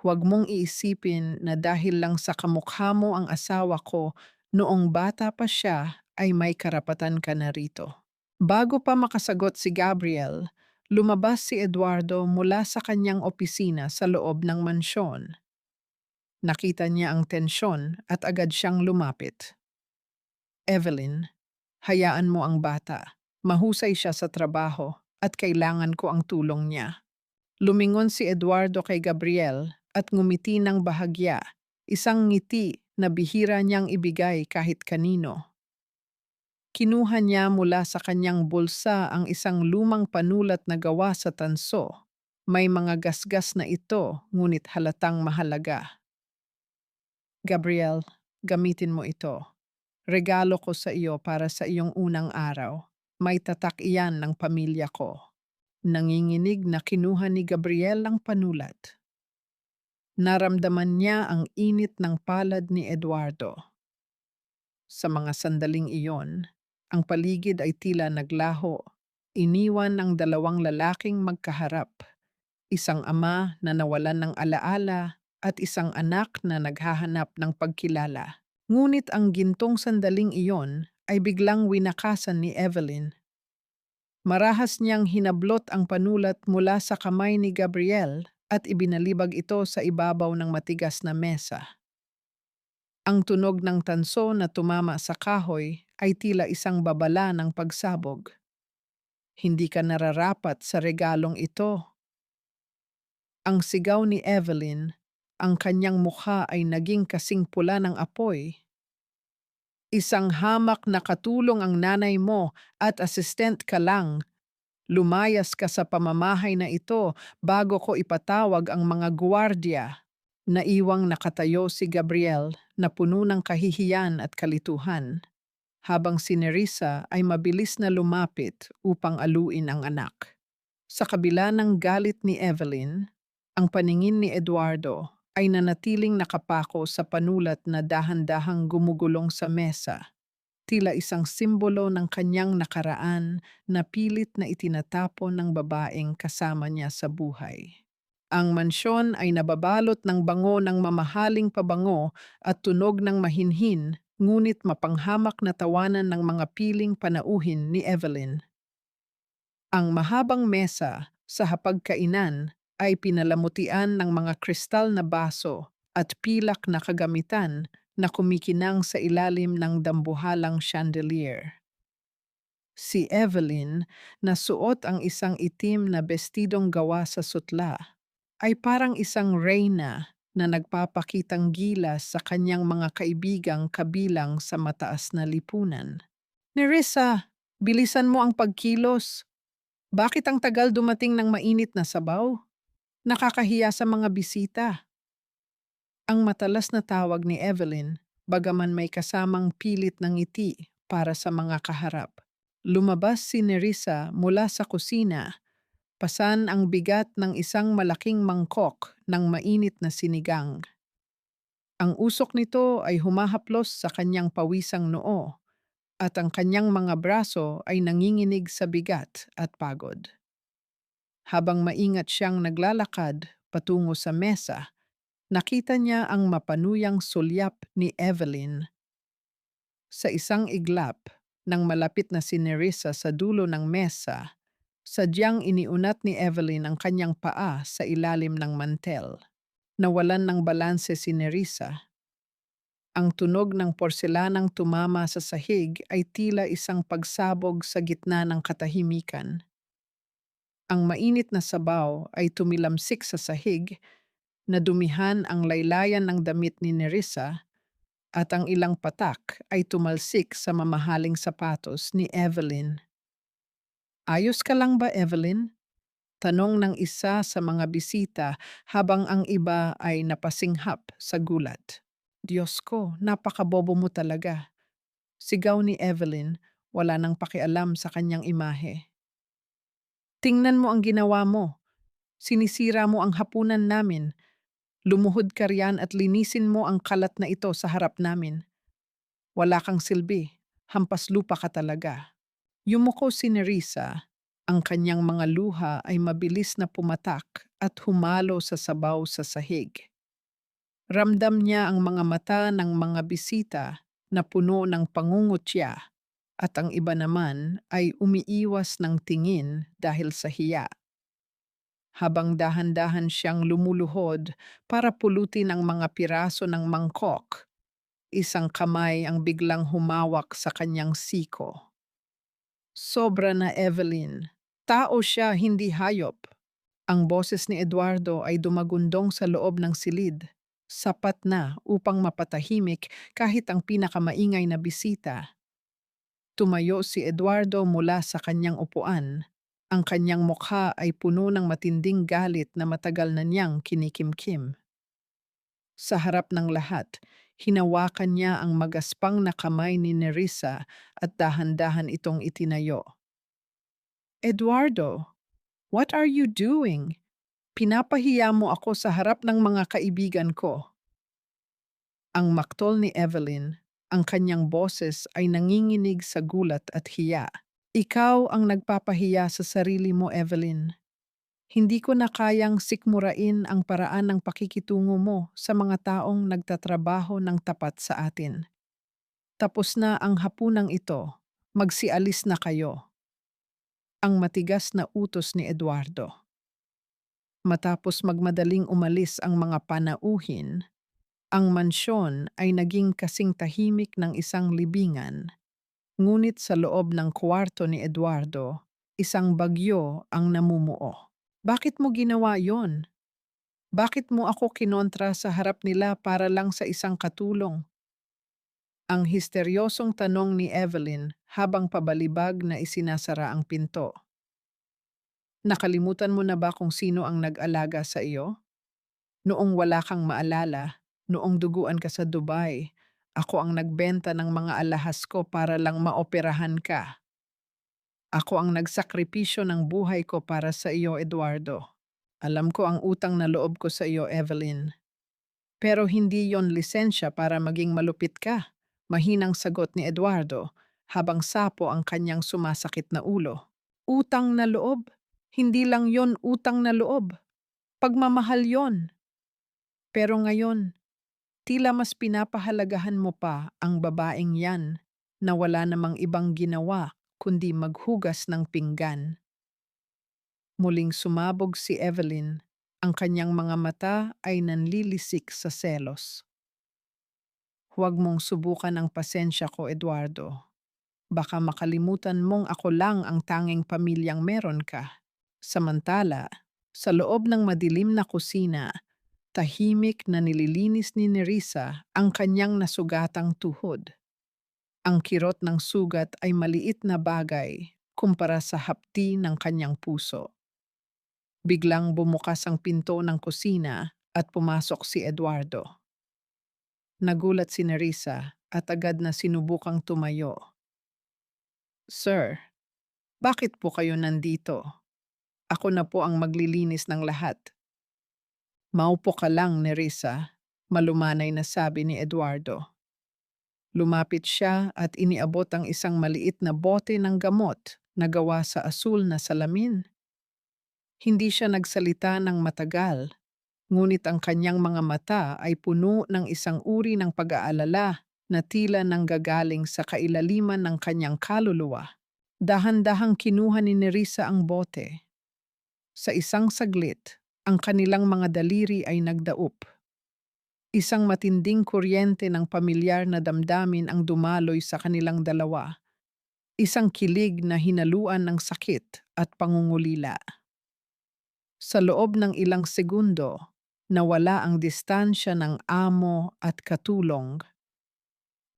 Huwag mong iisipin na dahil lang sa kamukha mo ang asawa ko noong bata pa siya ay may karapatan ka na rito. Bago pa makasagot si Gabriel, lumabas si Eduardo mula sa kanyang opisina sa loob ng mansyon. Nakita niya ang tensyon at agad siyang lumapit. Evelyn, hayaan mo ang bata. Mahusay siya sa trabaho at kailangan ko ang tulong niya. Lumingon si Eduardo kay Gabriel at ngumiti ng bahagya, isang ngiti na bihira niyang ibigay kahit kanino. Kinuha niya mula sa kanyang bulsa ang isang lumang panulat na gawa sa tanso. May mga gasgas na ito, ngunit halatang mahalaga. Gabriel, gamitin mo ito. Regalo ko sa iyo para sa iyong unang araw. May tatak iyan ng pamilya ko. Nanginginig na kinuha ni Gabriel ang panulat. Naramdaman niya ang init ng palad ni Eduardo. Sa mga sandaling iyon, ang paligid ay tila naglaho. Iniwan ang dalawang lalaking magkaharap. Isang ama na nawalan ng alaala at isang anak na naghahanap ng pagkilala. Ngunit ang gintong sandaling iyon ay biglang winakasan ni Evelyn. Marahas niyang hinablot ang panulat mula sa kamay ni Gabriel at ibinalibag ito sa ibabaw ng matigas na mesa. Ang tunog ng tanso na tumama sa kahoy ay tila isang babala ng pagsabog. Hindi ka nararapat sa regalong ito. Ang sigaw ni Evelyn, ang kanyang mukha ay naging kasing pula ng apoy. Isang hamak na katulong ang nanay mo at assistant ka lang. Lumayas ka sa pamamahay na ito bago ko ipatawag ang mga guwardiya. Naiwang nakatayo si Gabriel na puno ng kahihiyan at kalituhan, habang si Nerissa ay mabilis na lumapit upang aluin ang anak. Sa kabila ng galit ni Evelyn, ang paningin ni Eduardo ay nanatiling nakapako sa panulat na dahan-dahang gumugulong sa mesa, tila isang simbolo ng kanyang nakaraan na pilit na itinatapon ng babaeng kasama niya sa buhay. Ang mansyon ay nababalot ng bango ng mamahaling pabango at tunog ng mahinhin, ngunit mapanghamak na tawanan ng mga piling panauhin ni Evelyn. Ang mahabang mesa sa hapagkainan ay pinalamutian ng mga kristal na baso at pilak na kagamitan na kumikinang sa ilalim ng dambuhalang chandelier. Si Evelyn, na suot ang isang itim na bestidong gawa sa sutla, ay parang isang reyna na nagpapakitang gilas sa kanyang mga kaibigang kabilang sa mataas na lipunan. Nerissa, bilisan mo ang pagkilos. Bakit ang tagal dumating ng mainit na sabaw? Nakakahiya sa mga bisita. Ang matalas na tawag ni Evelyn, bagaman may kasamang pilit ng ngiti para sa mga kaharap. Lumabas si Nerissa mula sa kusina, pasan ang bigat ng isang malaking mangkok ng mainit na sinigang. Ang usok nito ay humahaplos sa kanyang pawisang noo at ang kanyang mga braso ay nanginginig sa bigat at pagod. Habang maingat siyang naglalakad patungo sa mesa, nakita niya ang mapanuyang sulyap ni Evelyn sa isang iglap ng malapit na si Nerissa sa dulo ng mesa. Sadyang iniunat ni Evelyn ang kanyang paa sa ilalim ng mantel. Nawalan ng balanse si Nerissa. Ang tunog ng porselanang tumama sa sahig ay tila isang pagsabog sa gitna ng katahimikan. Ang mainit na sabaw ay tumilamsik sa sahig, nadumihan ang laylayan ng damit ni Nerissa, at ang ilang patak ay tumalsik sa mamahaling sapatos ni Evelyn. Ayos ka lang ba, Evelyn? Tanong ng isa sa mga bisita habang ang iba ay napasinghap sa gulat. Diyos ko, napakabobo mo talaga. Sigaw ni Evelyn, wala nang pakialam sa kanyang imahe. Tingnan mo ang ginawa mo. Sinisira mo ang hapunan namin. Lumuhod ka riyan at linisin mo ang kalat na ito sa harap namin. Wala kang silbi. Hampas lupa ka talaga. Yumuko si Nerissa. Ang kanyang mga luha ay mabilis na pumatak at humalo sa sabaw sa sahig. Ramdam niya ang mga mata ng mga bisita na puno ng pangungutya at ang iba naman ay umiiwas ng tingin dahil sa hiya. Habang dahan-dahan siyang lumuluhod para pulutin ang mga piraso ng mangkok, isang kamay ang biglang humawak sa kanyang siko. Sobra na, Evelyn. Tao siya, hindi hayop. Ang boses ni Eduardo ay dumagundong sa loob ng silid. Sapat na upang mapatahimik kahit ang pinakamaingay na bisita. Tumayo si Eduardo mula sa kanyang upuan. Ang kanyang mukha ay puno ng matinding galit na matagal na niyang kinikimkim. Sa harap ng lahat, hinawakan niya ang magaspang na kamay ni Nerissa at dahan-dahan itong itinayo. Eduardo, what are you doing? Pinapahiya mo ako sa harap ng mga kaibigan ko. Ang maktol ni Evelyn, ang kanyang boses ay nanginginig sa gulat at hiya. Ikaw ang nagpapahiya sa sarili mo, Evelyn. Hindi ko na kayang sikmurain ang paraan ng pakikitungo mo sa mga taong nagtatrabaho ng tapat sa atin. Tapos na ang hapunang ito. Magsialis na kayo. Ang matigas na utos ni Eduardo. Matapos magmadaling umalis ang mga panauhin, ang mansyon ay naging kasing tahimik ng isang libingan. Ngunit sa loob ng kwarto ni Eduardo, isang bagyo ang namumuo. Bakit mo ginawa yon? Bakit mo ako kinontra sa harap nila para lang sa isang katulong? Ang histeryosong tanong ni Evelyn habang pabalibag na isinasara ang pinto. Nakalimutan mo na ba kung sino ang nag-alaga sa iyo? Noong wala kang maalala, noong duguan ka sa Dubai, ako ang nagbenta ng mga alahas ko para lang maoperahan ka. Ako ang nagsakripisyo ng buhay ko para sa iyo, Eduardo. Alam ko ang utang na loob ko sa iyo, Evelyn. Pero hindi yon lisensya para maging malupit ka. Mahinang sagot ni Eduardo habang sapo ang kanyang sumasakit na ulo. Utang na loob? Hindi lang yon utang na loob. Pagmamahal yon. Pero ngayon, tila mas pinapahalagahan mo pa ang babaeng yan na wala namang ibang ginawa kundi maghugas ng pinggan. Muling sumabog si Evelyn. Ang kanyang mga mata ay nanlilisik sa selos. Huwag mong subukan ang pasensya ko, Eduardo. Baka makalimutan mong ako lang ang tanging pamilyang meron ka. Samantala, sa loob ng madilim na kusina, tahimik na nililinis ni Nerissa ang kanyang nasugatang tuhod. Ang kirot ng sugat ay maliit na bagay kumpara sa hapdi ng kanyang puso. Biglang bumukas ang pinto ng kusina at pumasok si Eduardo. Nagulat si Nerissa at agad na sinubukang tumayo. "Sir, bakit po kayo nandito? Ako na po ang maglilinis ng lahat." "Maupo ka lang, Nerissa," malumanay na sabi ni Eduardo. Lumapit siya at iniabot ang isang maliit na bote ng gamot na gawa sa asul na salamin. Hindi siya nagsalita ng matagal, ngunit ang kanyang mga mata ay puno ng isang uri ng pag-aalala na tila nanggagaling sa kailaliman ng kanyang kaluluwa. Dahan-dahang kinuha ni Nerissa ang bote. Sa isang saglit, ang kanilang mga daliri ay nagdaup. Isang matinding kuryente ng pamilyar na damdamin ang dumaloy sa kanilang dalawa. Isang kilig na hinaluan ng sakit at pangungulila. Sa loob ng ilang segundo, nawala ang distansya ng amo at katulong.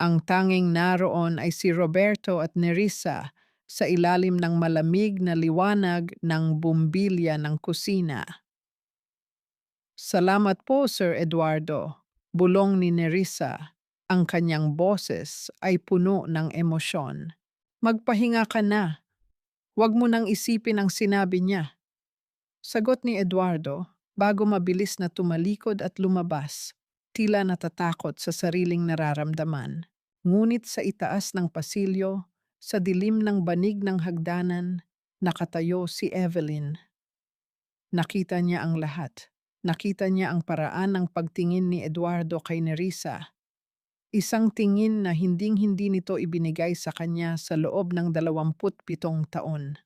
Ang tanging naroon ay si Roberto at Nerissa sa ilalim ng malamig na liwanag ng bumbilya ng kusina. "Salamat po, Sir Eduardo," bulong ni Nerissa. Ang kanyang boses ay puno ng emosyon. "Magpahinga ka na. Huwag mo nang isipin ang sinabi niya." Sagot ni Eduardo bago mabilis na tumalikod at lumabas, tila natatakot sa sariling nararamdaman. Ngunit sa itaas ng pasilyo, sa dilim ng banig ng hagdanan, nakatayo si Evelyn. Nakita niya ang lahat. Nakita niya ang paraan ng pagtingin ni Eduardo kay Nerissa. Isang tingin na hinding-hindi nito ibinigay sa kanya sa loob ng 27 taon.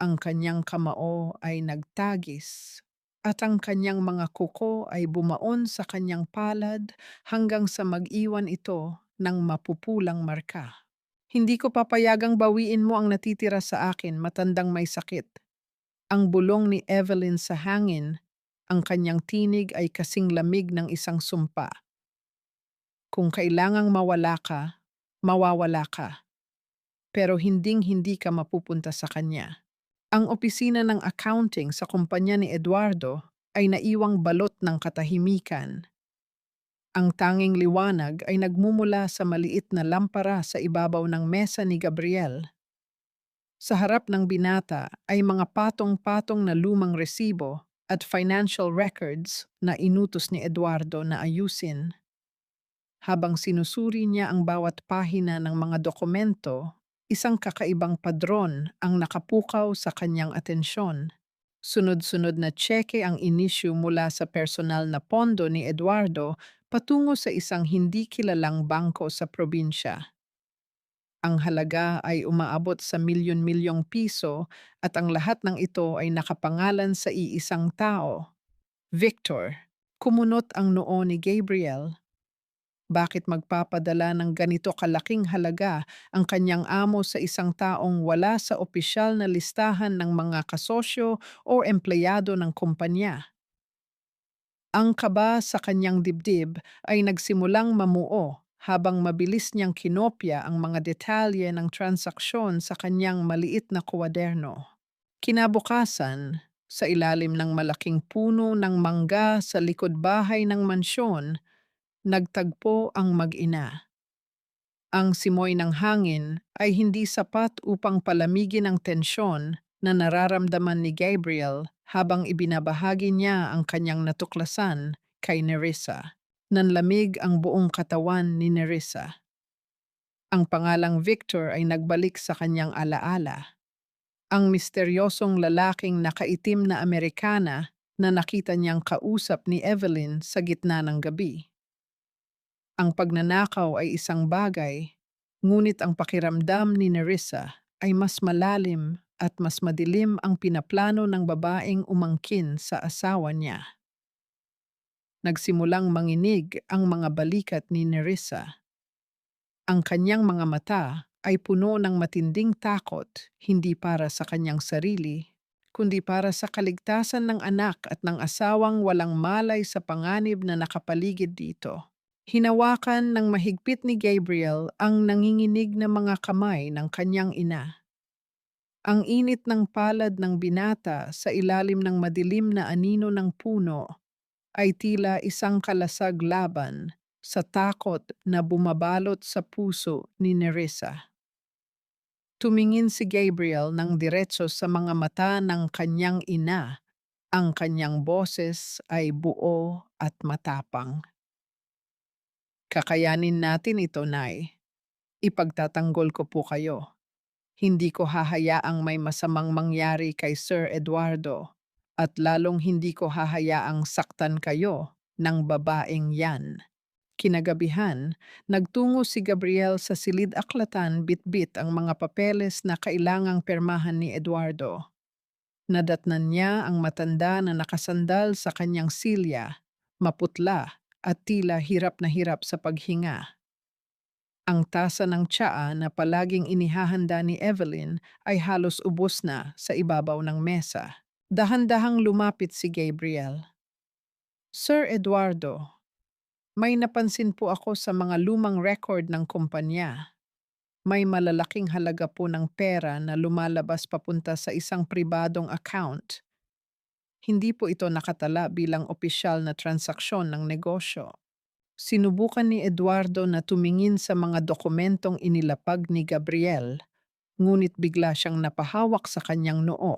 Ang kanyang kamao ay nagtagis at ang kanyang mga kuko ay bumaon sa kanyang palad hanggang sa mag-iwan ito ng mapupulang marka. "Hindi ko papayagang bawiin mo ang natitira sa akin, matandang may sakit." Ang bulong ni Evelyn sa hangin, ang kanyang tinig ay kasing lamig ng isang sumpa. "Kung kailangang mawala ka, mawawala ka. Pero hinding-hindi ka mapupunta sa kanya." Ang opisina ng accounting sa kumpanya ni Eduardo ay naiwang balot ng katahimikan. Ang tanging liwanag ay nagmumula sa maliit na lampara sa ibabaw ng mesa ni Gabriel. Sa harap ng binata ay mga patong-patong na lumang resibo at financial records na inutos ni Eduardo na ayusin. Habang sinusuri niya ang bawat pahina ng mga dokumento, isang kakaibang padron ang nakapukaw sa kanyang atensyon. Sunod-sunod na tseke ang inisyu mula sa personal na pondo ni Eduardo patungo sa isang hindi kilalang bangko sa probinsya. Ang halaga ay umaabot sa milyon-milyong piso at ang lahat ng ito ay nakapangalan sa iisang tao, Victor. Kumunot ang noo ni Gabriel. Bakit magpapadala ng ganito kalaking halaga ang kanyang amo sa isang taong wala sa opisyal na listahan ng mga kasosyo o empleyado ng kumpanya? Ang kaba sa kanyang dibdib ay nagsimulang mamuo habang mabilis niyang kinopya ang mga detalye ng transaksyon sa kanyang maliit na kwaderno. Kinabukasan, sa ilalim ng malaking puno ng mangga sa likod bahay ng mansyon, nagtagpo ang mag-ina. Ang simoy ng hangin ay hindi sapat upang palamigin ang tensyon na nararamdaman ni Gabriel habang ibinabahagi niya ang kanyang natuklasan kay Nerissa. Nanlamig ang buong katawan ni Nerissa. Ang pangalang Victor ay nagbalik sa kanyang alaala. Ang misteryosong lalaking nakaitim na Amerikana na nakita niyang kausap ni Evelyn sa gitna ng gabi. Ang pagnanakaw ay isang bagay, ngunit ang pakiramdam ni Nerissa ay mas malalim at mas madilim ang pinaplano ng babaeng umangkin sa asawa niya. Nagsimulang manginig ang mga balikat ni Nerissa. Ang kanyang mga mata ay puno ng matinding takot, hindi para sa kanyang sarili, kundi para sa kaligtasan ng anak at ng asawang walang malay sa panganib na nakapaligid dito. Hinawakan ng mahigpit ni Gabriel ang nanginginig na mga kamay ng kanyang ina. Ang init ng palad ng binata sa ilalim ng madilim na anino ng puno ay tila isang kalasag laban sa takot na bumabalot sa puso ni Nerissa. Tumingin si Gabriel ng diretso sa mga mata ng kanyang ina. Ang kanyang boses ay buo at matapang. Kakayanin natin ito, Nay. Ipagtatanggol ko po kayo. Hindi ko hahayaang may masamang mangyari kay Sir Eduardo at lalong hindi ko hahayaang saktan kayo ng babaeng yan. Kinagabihan, nagtungo si Gabriel sa silid-aklatan bitbit ang mga papeles na kailangang permahan ni Eduardo. Nadatnan niya ang matanda na nakasandal sa kanyang silya, maputla at tila hirap na hirap sa paghinga. Ang tasa ng tsaa na palaging inihahanda ni Evelyn ay halos ubos na sa ibabaw ng mesa. Dahan-dahang lumapit si Gabriel. Sir Eduardo, may napansin po ako sa mga lumang record ng kumpanya. May malalaking halaga po ng pera na lumalabas papunta sa isang pribadong account. Hindi po ito nakatala bilang opisyal na transaksyon ng negosyo. Sinubukan ni Eduardo na tumingin sa mga dokumentong inilapag ni Gabriel, ngunit bigla siyang napahawak sa kanyang noo.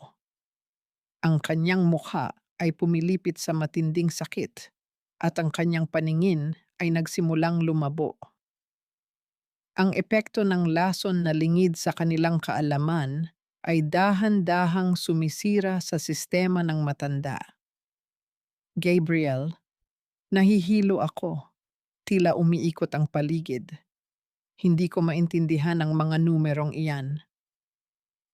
Ang kanyang mukha ay pumilipit sa matinding sakit, at ang kanyang paningin ay nagsimulang lumabo. Ang epekto ng lason na lingid sa kanilang kaalaman ay dahan-dahang sumisira sa sistema ng matanda. Gabriel, nahihilo ako. Tila umiikot ang paligid. Hindi ko maintindihan ang mga numerong iyan.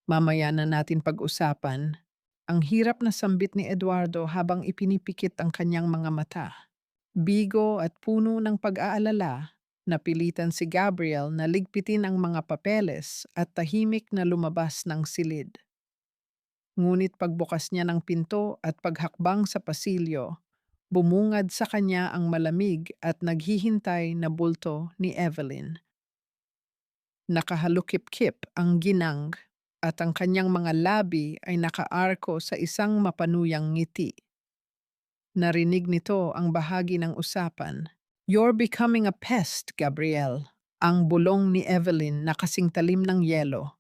Mamaya na natin pag-usapan. Ang hirap na sambit ni Eduardo habang ipinipikit ang kanyang mga mata. Bigo at puno ng pag-aalala, napilitan si Gabriel na ligpitin ang mga papeles at tahimik na lumabas ng silid. Ngunit pagbukas niya ng pinto at paghakbang sa pasilyo, bumungad sa kanya ang malamig at naghihintay na bulto ni Evelyn. Nakahalukip-kip ang ginang at ang kanyang mga labi ay nakaarko sa isang mapanuyang ngiti. Narinig nito ang bahagi ng usapan. "You're becoming a pest, Gabriel." Ang bulong ni Evelyn na kasing talim ng yelo.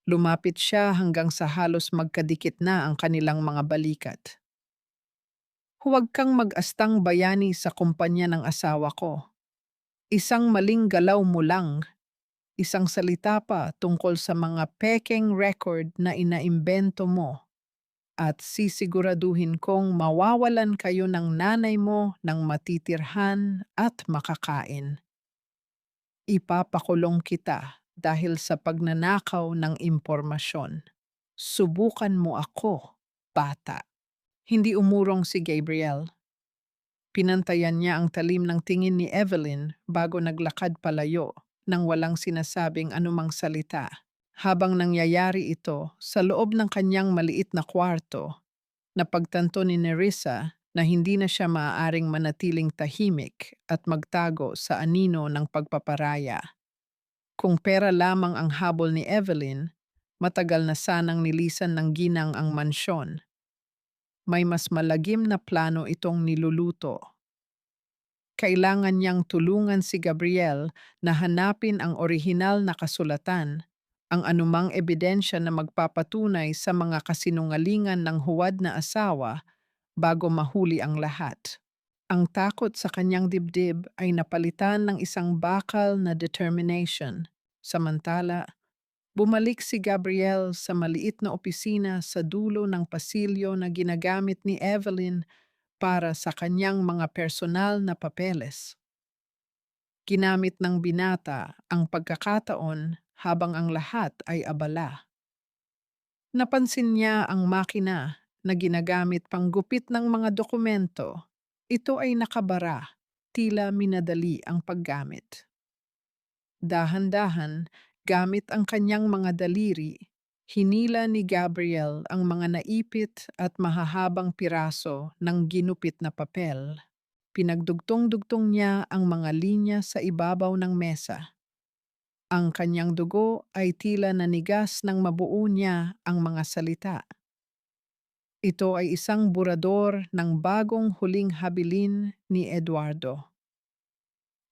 Lumapit siya hanggang sa halos magkadikit na ang kanilang mga balikat. "Huwag kang mag-astang bayani sa kumpanya ng asawa ko. Isang maling galaw mo lang, isang salita pa tungkol sa mga pekeng record na inaimbento mo, at sisiguraduhin kong mawawalan kayo ng nanay mo ng matitirhan at makakain. Ipapakulong kita dahil sa pagnanakaw ng impormasyon. Subukan mo ako, bata." Hindi umurong si Gabriel. Pinantayan niya ang talim ng tingin ni Evelyn bago naglakad palayo nang walang sinasabing anumang salita. Habang nangyayari ito sa loob ng kanyang maliit na kwarto, napagtanto ni Nerissa na hindi na siya maaaring manatiling tahimik at magtago sa anino ng pagpaparaya. Kung pera lamang ang habol ni Evelyn, matagal na sanang nilisan ng ginang ang mansyon. May mas malagim na plano itong niluluto. Kailangan niyang tulungan si Gabriel na hanapin ang orihinal na kasulatan, ang anumang ebidensya na magpapatunay sa mga kasinungalingan ng huwad na asawa bago mahuli ang lahat. Ang takot sa kanyang dibdib ay napalitan ng isang bakal na determination. Samantala, Bumalik si Gabriel sa maliit na opisina sa dulo ng pasilyo na ginagamit ni Evelyn para sa kanyang mga personal na papeles. Ginamit ng binata ang pagkakataon habang ang lahat ay abala. Napansin niya ang makina na ginagamit panggupit ng mga dokumento. Ito ay nakabara, tila minadali ang paggamit. Dahan-dahan, gamit ang kanyang mga daliri, hinila ni Gabriel ang mga naipit at mahahabang piraso ng ginupit na papel. Pinagdugtong-dugtong niya ang mga linya sa ibabaw ng mesa. Ang kanyang dugo ay tila nanigas nang mabuo niya ang mga salita. Ito ay isang burador ng bagong huling habilin ni Eduardo.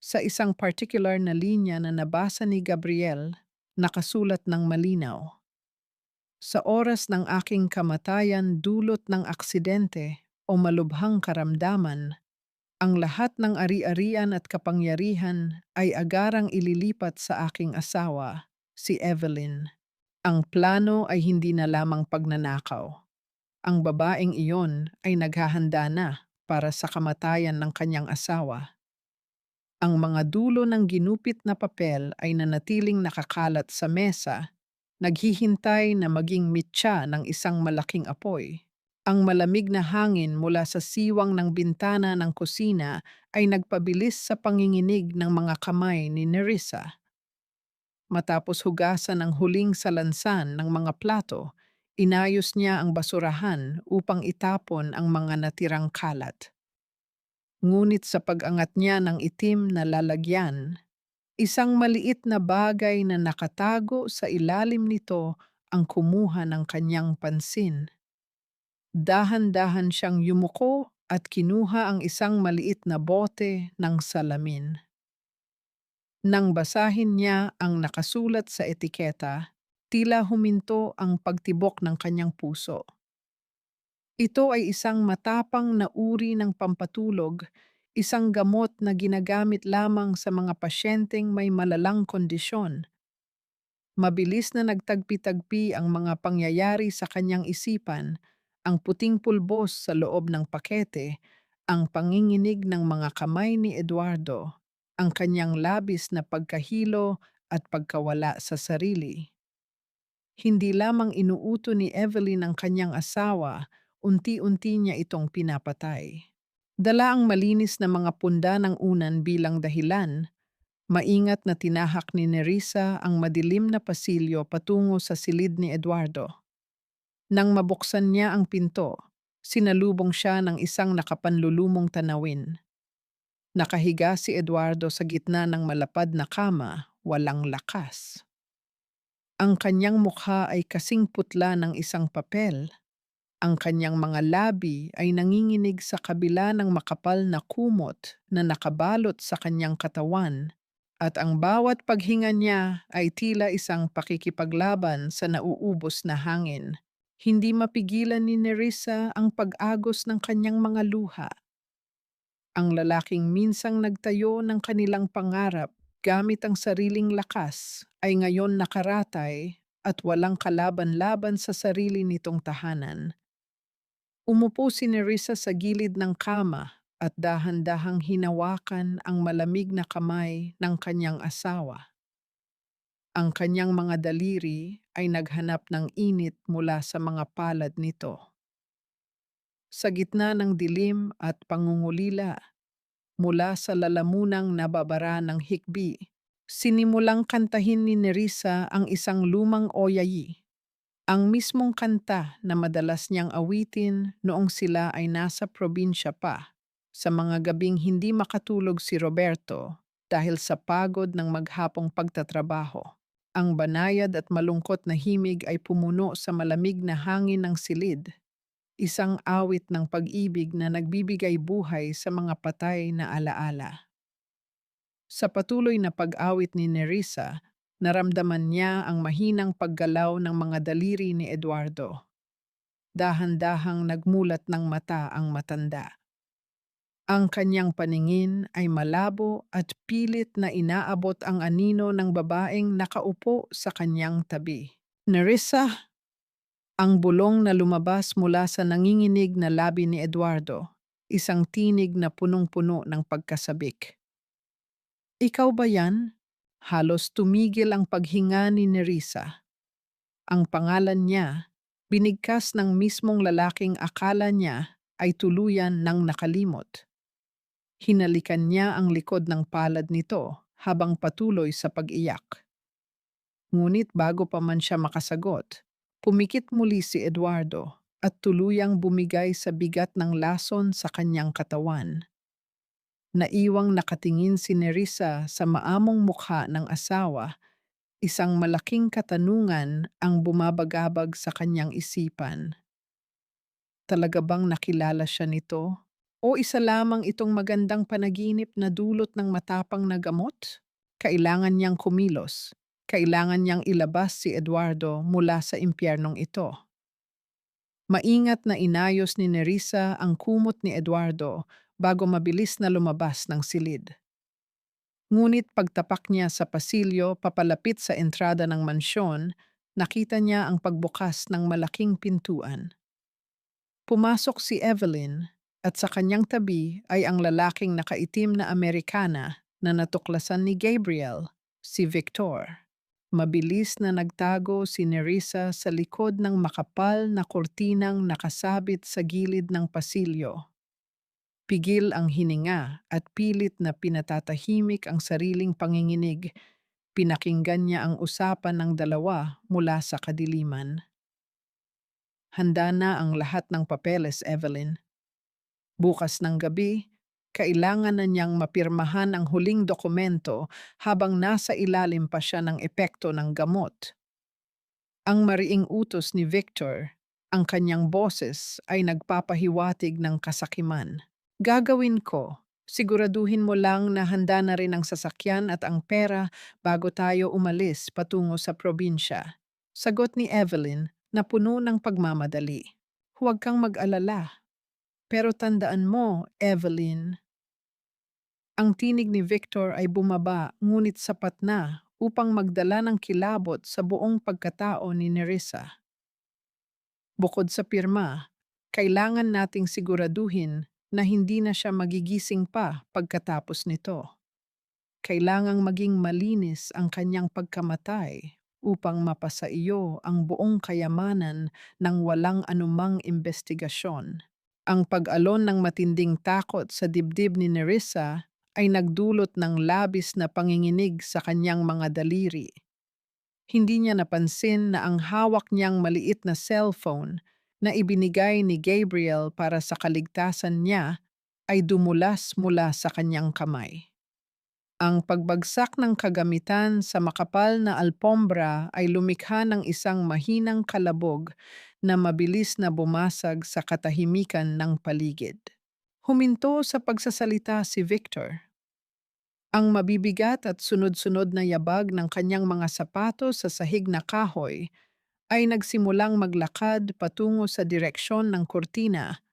Sa isang particular na linya na nabasa ni Gabriel, nakasulat ng malinaw. Sa oras ng aking kamatayan dulot ng aksidente o malubhang karamdaman, ang lahat ng ari-arian at kapangyarihan ay agarang ililipat sa aking asawa, si Evelyn. Ang plano ay hindi na lamang pagnanakaw. Ang babaeng iyon ay naghahanda na para sa kamatayan ng kanyang asawa. Ang mga dulo ng ginupit na papel ay nanatiling nakakalat sa mesa, naghihintay na maging mitya ng isang malaking apoy. Ang malamig na hangin mula sa siwang ng bintana ng kusina ay nagpabilis sa panginginig ng mga kamay ni Nerissa. Matapos hugasan ang huling salansan ng mga plato, inayos niya ang basurahan upang itapon ang mga natirang kalat. Ngunit sa pag-angat niya ng itim na lalagyan, isang maliit na bagay na nakatago sa ilalim nito ang kumuha ng kanyang pansin. Dahan-dahan siyang yumuko at kinuha ang isang maliit na bote ng salamin. Nang basahin niya ang nakasulat sa etiketa, tila huminto ang pagtibok ng kanyang puso. Ito ay isang matapang na uri ng pampatulog, isang gamot na ginagamit lamang sa mga pasyenteng may malalang kondisyon. Mabilis na nagtagpi-tagpi ang mga pangyayari sa kanyang isipan, ang puting pulbos sa loob ng pakete, ang panginginig ng mga kamay ni Eduardo, ang kanyang labis na pagkahilo at pagkawala sa sarili. Hindi lamang inuuto ni Evelyn ang kanyang asawa, unti-unti niya itong pinapatay. Dala ang malinis na mga punda ng unan bilang dahilan. Maingat na tinahak ni Nerissa ang madilim na pasilyo patungo sa silid ni Eduardo. Nang mabuksan niya ang pinto, sinalubong siya ng isang nakapanlulumong tanawin. Nakahiga si Eduardo sa gitna ng malapad na kama, walang lakas. Ang kanyang mukha ay kasing putla ng isang papel. Ang kanyang mga labi ay nanginginig sa kabila ng makapal na kumot na nakabalot sa kanyang katawan, at ang bawat paghinga niya ay tila isang pakikipaglaban sa nauubos na hangin. Hindi mapigilan ni Nerissa ang pag-agos ng kanyang mga luha. Ang lalaking minsang nagtayo ng kanilang pangarap gamit ang sariling lakas ay ngayon nakaratay at walang kalaban-laban sa sarili nitong tahanan. Umupo si Nerissa sa gilid ng kama at dahan-dahang hinawakan ang malamig na kamay ng kanyang asawa. Ang kanyang mga daliri ay naghanap ng init mula sa mga palad nito. Sa gitna ng dilim at pangungulila, mula sa lalamunang nababara ng hikbi, sinimulang kantahin ni Nerissa ang isang lumang oyayi. Ang mismong kanta na madalas niyang awitin noong sila ay nasa probinsya pa, sa mga gabing hindi makatulog si Roberto dahil sa pagod ng maghapong pagtatrabaho. Ang banayad at malungkot na himig ay pumuno sa malamig na hangin ng silid, isang awit ng pag-ibig na nagbibigay buhay sa mga patay na alaala. Sa patuloy na pag-awit ni Nerissa, naramdaman niya ang mahinang paggalaw ng mga daliri ni Eduardo. Dahan-dahang nagmulat ng mata ang matanda. Ang kanyang paningin ay malabo at pilit na inaabot ang anino ng babaeng nakaupo sa kanyang tabi. Nerissa, ang bulong na lumabas mula sa nanginginig na labi ni Eduardo, isang tinig na punong-puno ng pagkasabik. Ikaw ba yan? Halos tumigil ang paghinga ni Nerissa. Ang pangalan niya, binigkas ng mismong lalaking akala niya ay tuluyan ng nakalimot. Hinalikan niya ang likod ng palad nito habang patuloy sa pag-iyak. Ngunit bago pa man siya makasagot, pumikit muli si Eduardo at tuluyang bumigay sa bigat ng lason sa kanyang katawan. Naiwang nakatingin si Nerissa sa maamong mukha ng asawa, isang malaking katanungan ang bumabagabag sa kanyang isipan. Talaga bang nakilala siya nito? O isa lamang itong magandang panaginip na dulot ng matapang na gamot? Kailangan niyang kumilos. Kailangan niyang ilabas si Eduardo mula sa impyernong ito. Maingat na inayos ni Nerissa ang kumot ni Eduardo bago mabilis na lumabas ng silid. Ngunit pagtapak niya sa pasilyo papalapit sa entrada ng mansyon, nakita niya ang pagbukas ng malaking pintuan. Pumasok si Evelyn at sa kanyang tabi ay ang lalaking nakaitim na Amerikana na natuklasan ni Gabriel, si Victor. Mabilis na nagtago si Nerissa sa likod ng makapal na kurtinang nakasabit sa gilid ng pasilyo. Pigil ang hininga at pilit na pinatatahimik ang sariling panginginig. Pinakinggan niya ang usapan ng dalawa mula sa kadiliman. Handa na ang lahat ng papeles, Evelyn. Bukas ng gabi, kailangan na niyang mapirmahan ang huling dokumento habang nasa ilalim pa siya ng epekto ng gamot. Ang mariing utos ni Victor, ang kanyang boses ay nagpapahiwatig ng kasakiman. Gagawin ko. Siguraduhin mo lang na handa na rin ang sasakyan at ang pera bago tayo umalis patungo sa probinsya. Sagot ni Evelyn na puno ng pagmamadali. Huwag kang mag-alala. Pero tandaan mo, Evelyn, ang tinig ni Victor ay bumaba ngunit sapat na upang magdala ng kilabot sa buong pagkatao ni Nerissa. Bukod sa pirma, kailangan nating siguraduhin na hindi na siya magigising pa pagkatapos nito. Kailangang maging malinis ang kanyang pagkamatay upang mapasa iyo ang buong kayamanan ng walang anumang investigasyon. Ang pag-alon ng matinding takot sa dibdib ni Nerissa ay nagdulot ng labis na panginginig sa kanyang mga daliri. Hindi niya napansin na ang hawak niyang maliit na cellphone na ibinigay ni Gabriel para sa kaligtasan niya ay dumulas mula sa kanyang kamay. Ang pagbagsak ng kagamitan sa makapal na alpombra ay lumikha ng isang mahinang kalabog na mabilis na bumasag sa katahimikan ng paligid. Huminto sa pagsasalita si Victor. Ang mabibigat at sunod-sunod na yabag ng kanyang mga sapatos sa sahig na kahoy ay nagsimulang maglakad patungo sa direksyon ng kurtina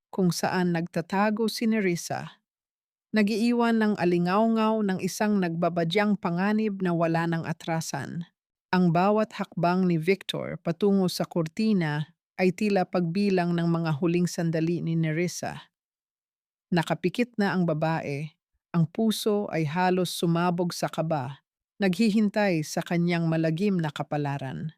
kung saan nagtatago si Nerissa. Nagiiwan ng alingawngaw ng isang nagbabadyang panganib na wala ng atrasan. Ang bawat hakbang ni Victor patungo sa kurtina ay tila pagbilang ng mga huling sandali ni Nerissa. Nakapikit na ang babae, ang puso ay halos sumabog sa kaba, naghihintay sa kanyang malagim na kapalaran.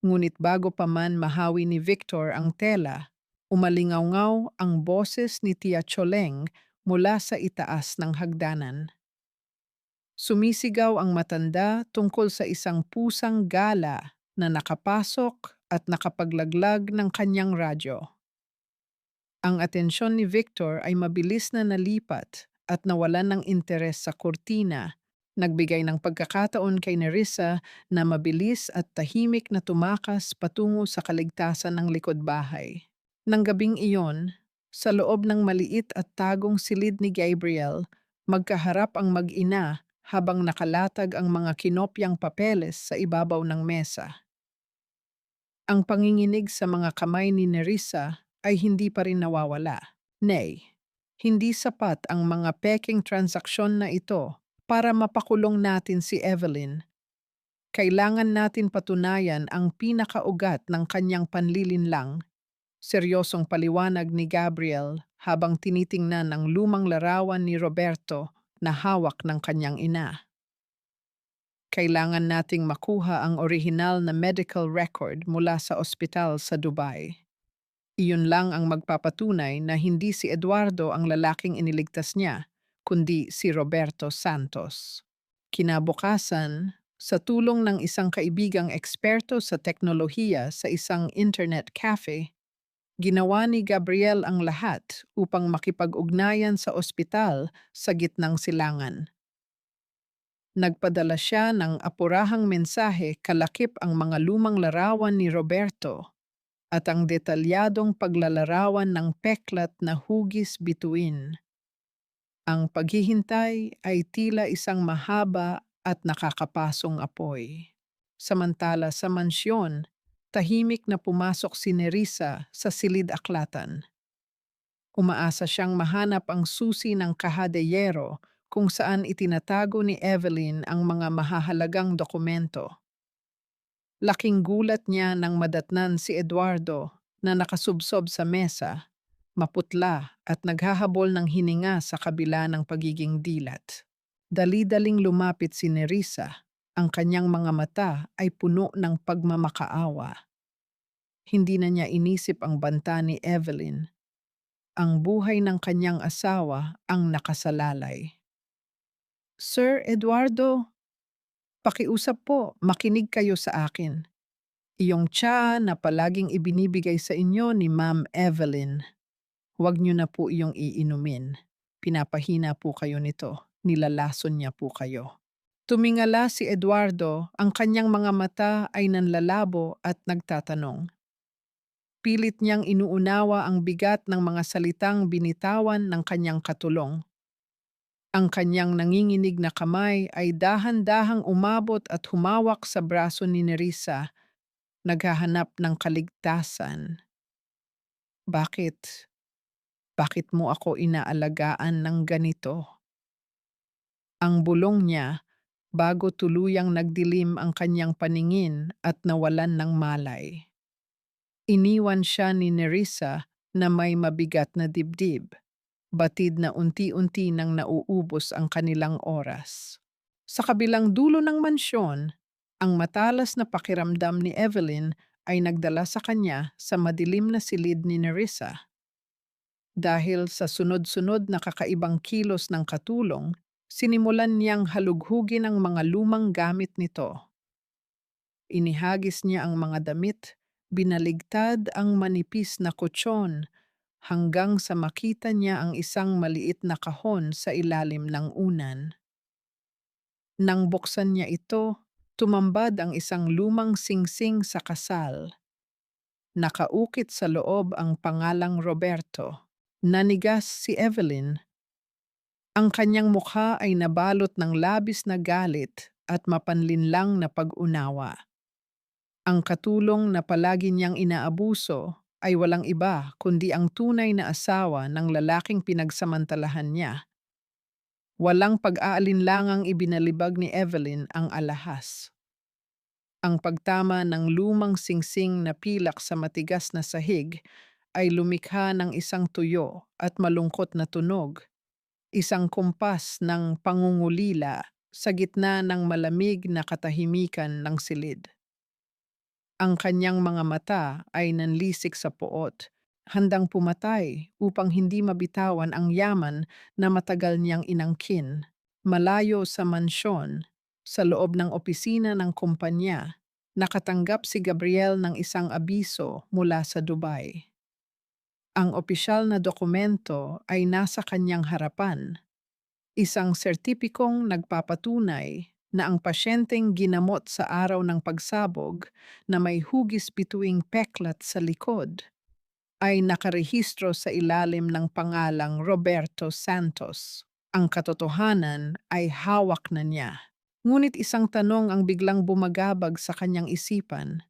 Ngunit bago pa man mahawi ni Victor ang tela, umalingawngaw ang boses ni Tia Choleng mula sa itaas ng hagdanan. Sumisigaw ang matanda tungkol sa isang pusang gala na nakapasok at nakapaglaglag ng kanyang radyo. Ang atensyon ni Victor ay mabilis na nalipat at nawalan ng interes sa kurtina, nagbigay ng pagkakataon kay Nerissa na mabilis at tahimik na tumakas patungo sa kaligtasan ng likod bahay. Nang gabing iyon, sa loob ng maliit at tagong silid ni Gabriel, magkaharap ang mag-ina habang nakalatag ang mga kinopyang papeles sa ibabaw ng mesa. Ang panginginig sa mga kamay ni Nerissa ay hindi pa rin nawawala. Nay, Hindi sapat ang mga peking transaksyon na ito para mapakulong natin si Evelyn. Kailangan natin patunayan ang pinakaugat ng kanyang panlilinlang. Seryosong paliwanag ni Gabriel habang tinitingnan ang lumang larawan ni Roberto na hawak ng kanyang ina. Kailangan nating makuha ang orihinal na medical record mula sa ospital sa Dubai. Iyon lang ang magpapatunay na hindi si Eduardo ang lalaking iniligtas niya, kundi si Roberto Santos. Kinabukasan, sa tulong ng isang kaibigang eksperto sa teknolohiya sa isang internet cafe, ginawa ni Gabriel ang lahat upang makipag-ugnayan sa ospital sa gitnang silangan. Nagpadala siya ng apurahang mensahe kalakip ang mga lumang larawan ni Roberto at ang detalyadong paglalarawan ng peklat na hugis bituin. Ang paghihintay ay tila isang mahaba at nakakapasong apoy. Samantala sa mansyon, tahimik na pumasok si Nerissa sa silid-aklatan. Umaasa siyang mahanap ang susi ng kahadeyero kung saan itinatago ni Evelyn ang mga mahahalagang dokumento. Laking gulat niya nang madatnan si Eduardo na nakasubsob sa mesa, maputla at naghahabol ng hininga sa kabila ng pagiging dilat. Dali-daling lumapit si Nerissa, ang kanyang mga mata ay puno ng pagmamakaawa. Hindi na niya inisip ang banta ni Evelyn. Ang buhay ng kanyang asawa ang nakasalalay. Sir Eduardo, pakiusap po, makinig kayo sa akin. Iyong tsa na palaging ibinibigay sa inyo ni Ma'am Evelyn. Huwag niyo na po iyong iinumin. Pinapahina po kayo nito. Nilalason niya po kayo. Tumingala si Eduardo, ang kanyang mga mata ay nanlalabo at nagtatanong. Pilit niyang inuunawa ang bigat ng mga salitang binitawan ng kanyang katulong. Ang kanyang nanginginig na kamay ay dahan-dahang umabot at humawak sa braso ni Nerissa, naghahanap ng kaligtasan. Bakit? Bakit mo ako inaalagaan ng ganito? Ang bulong niya bago tuluyang nagdilim ang kanyang paningin at nawalan ng malay. Iniwan siya ni Nerissa na may mabigat na dibdib, batid na unti-unti nang nauubos ang kanilang oras. Sa kabilang dulo ng mansyon, ang matalas na pakiramdam ni Evelyn ay nagdala sa kanya sa madilim na silid ni Nerissa. Dahil sa sunod-sunod na kakaibang kilos ng katulong, sinimulan niyang halughugin ang mga lumang gamit nito. Inihagis niya ang mga damit, binaligtad ang manipis na kutsyon, hanggang sa makita niya ang isang maliit na kahon sa ilalim ng unan. Nang buksan niya ito, tumambad ang isang lumang singsing sa kasal. Nakaukit sa loob ang pangalang Roberto. Nanigas si Evelyn. Ang kanyang mukha ay nabalot ng labis na galit at mapanlinlang na pag-unawa. Ang katulong na palagi niyang inaabuso ay walang iba kundi ang tunay na asawa ng lalaking pinagsamantalahan niya. Walang pag-aalinlangang ibinalibag ni Evelyn ang alahas. Ang pagtama ng lumang singsing na pilak sa matigas na sahig ay lumikha ng isang tuyo at malungkot na tunog, isang kumpas ng pangungulila sa gitna ng malamig na katahimikan ng silid. Ang kanyang mga mata ay nanlisik sa poot, handang pumatay upang hindi mabitawan ang yaman na matagal niyang inangkin. Malayo sa mansyon, sa loob ng opisina ng kumpanya, nakatanggap si Gabriel ng isang abiso mula sa Dubai. Ang opisyal na dokumento ay nasa kanyang harapan, isang sertipikong nagpapatunay na ang pasyenteng ginamot sa araw ng pagsabog na may hugis bituing peklat sa likod ay nakarehistro sa ilalim ng pangalang Roberto Santos. Ang katotohanan ay hawak na niya. Ngunit isang tanong ang biglang bumagabag sa kanyang isipan.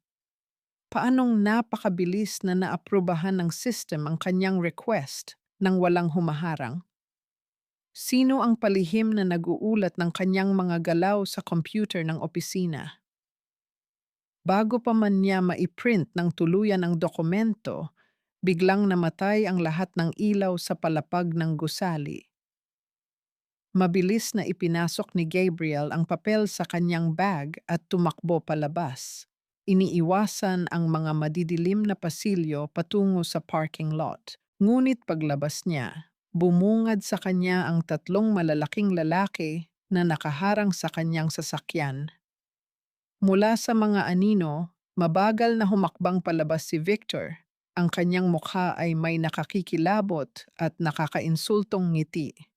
Paanong napakabilis na naaprubahan ng system ang kanyang request nang walang humaharang? Sino ang palihim na nag-uulat ng kanyang mga galaw sa computer ng opisina? Bago pa man niya maiprint ng tuluyan ang dokumento, biglang namatay ang lahat ng ilaw sa palapag ng gusali. Mabilis na ipinasok ni Gabriel ang papel sa kanyang bag at tumakbo palabas. Iniiwasan ang mga madidilim na pasilyo patungo sa parking lot. Ngunit paglabas niya, bumungad sa kanya ang tatlong malalaking lalaki na nakaharang sa kanyang sasakyan. Mula sa mga anino, mabagal na humakbang palabas si Victor. Ang kanyang mukha ay may nakakikilabot at nakakainsultong ngiti.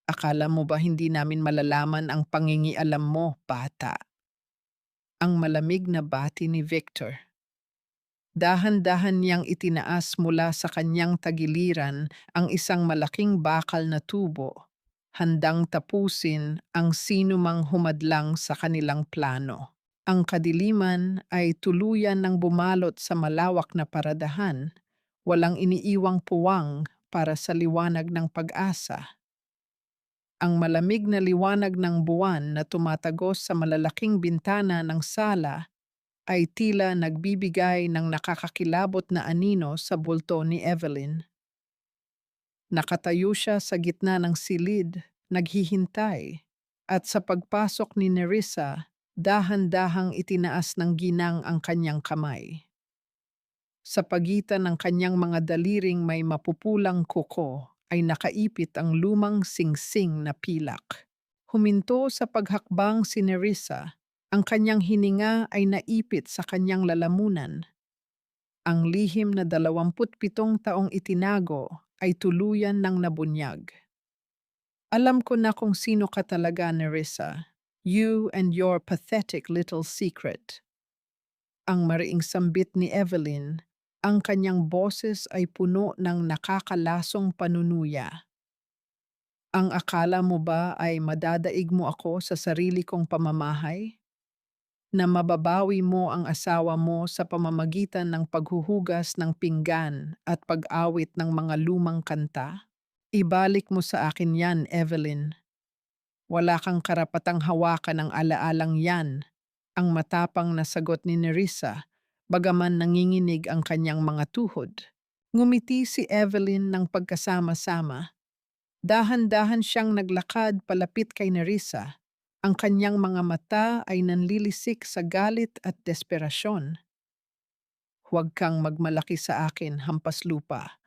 Akala mo ba hindi namin malalaman ang pangingialam mo, bata? Ang malamig na bati ni Victor. Dahan-dahan niyang itinaas mula sa kanyang tagiliran ang isang malaking bakal na tubo, handang tapusin ang sinumang humadlang sa kanilang plano. Ang kadiliman ay tuluyan ng bumalot sa malawak na paradahan, walang iniiwang puwang para sa liwanag ng pag-asa. Ang malamig na liwanag ng buwan na tumatagos sa malalaking bintana ng sala ay tila nagbibigay ng nakakakilabot na anino sa bulto ni Evelyn. Nakatayo siya sa gitna ng silid, naghihintay, at sa pagpasok ni Nerissa, dahan-dahang itinaas ng ginang ang kanyang kamay. Sa pagitan ng kanyang mga daliring may mapupulang kuko ay nakaipit ang lumang singsing na pilak. Huminto sa paghakbang si Nerissa. Ang kanyang hininga ay naipit sa kanyang lalamunan. Ang lihim na 27 taong itinago ay tuluyan ng nabunyag. Alam ko na kung sino ka talaga, Nerissa. You and your pathetic little secret. Ang mariing sambit ni Evelyn, ang kanyang boses ay puno ng nakakalasong panunuya. Ang akala mo ba ay madadaig mo ako sa sarili kong pamamahay? Na mababawi mo ang asawa mo sa pamamagitan ng paghuhugas ng pinggan at pag-awit ng mga lumang kanta? Ibalik mo sa akin yan, Evelyn. Wala kang karapatang hawakan ang alaalang yan, ang matapang na sagot ni Nerissa, bagaman nanginginig ang kanyang mga tuhod. Ngumiti si Evelyn ng pagkasama-sama. Dahan-dahan siyang naglakad palapit kay Nerissa. Ang kanyang mga mata ay nanlilisik sa galit at desperasyon. Huwag kang magmalaki sa akin, hampas lupa.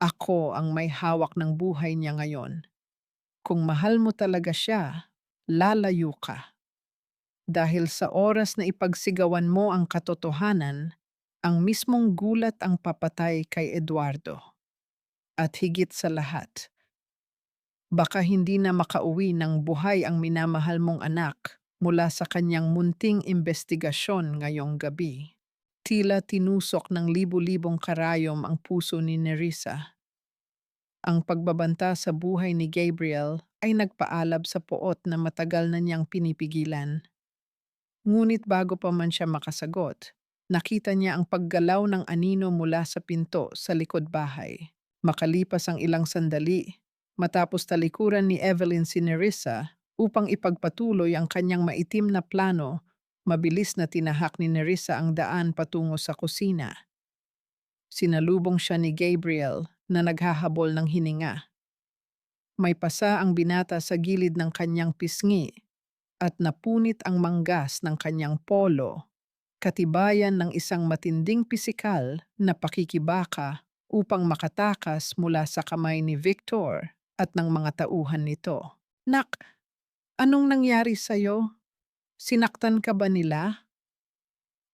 Ako ang may hawak ng buhay niya ngayon. Kung mahal mo talaga siya, lalayo ka. Dahil sa oras na ipagsigawan mo ang katotohanan, ang mismong gulat ang papatay kay Eduardo. At higit sa lahat, baka hindi na makauwi ng buhay ang minamahal mong anak mula sa kanyang munting investigasyon ngayong gabi. Tila tinusok ng libu-libong karayom ang puso ni Nerissa. Ang pagbabanta sa buhay ni Gabriel ay nagpaalab sa poot na matagal na niyang pinipigilan. Ngunit bago pa man siya makasagot, nakita niya ang paggalaw ng anino mula sa pinto sa likod bahay. Makalipas ang ilang sandali, matapos talikuran ni Evelyn si Nerissa upang ipagpatuloy ang kanyang maitim na plano, mabilis na tinahak ni Nerissa ang daan patungo sa kusina. Sinalubong siya ni Gabriel na naghahabol ng hininga. May pasa ang binata sa gilid ng kanyang pisngi at napunit ang manggas ng kanyang polo, katibayan ng isang matinding pisikal na pakikibaka upang makatakas mula sa kamay ni Victor at ng mga tauhan nito. Nak, anong nangyari sa'yo? Sinaktan ka ba nila?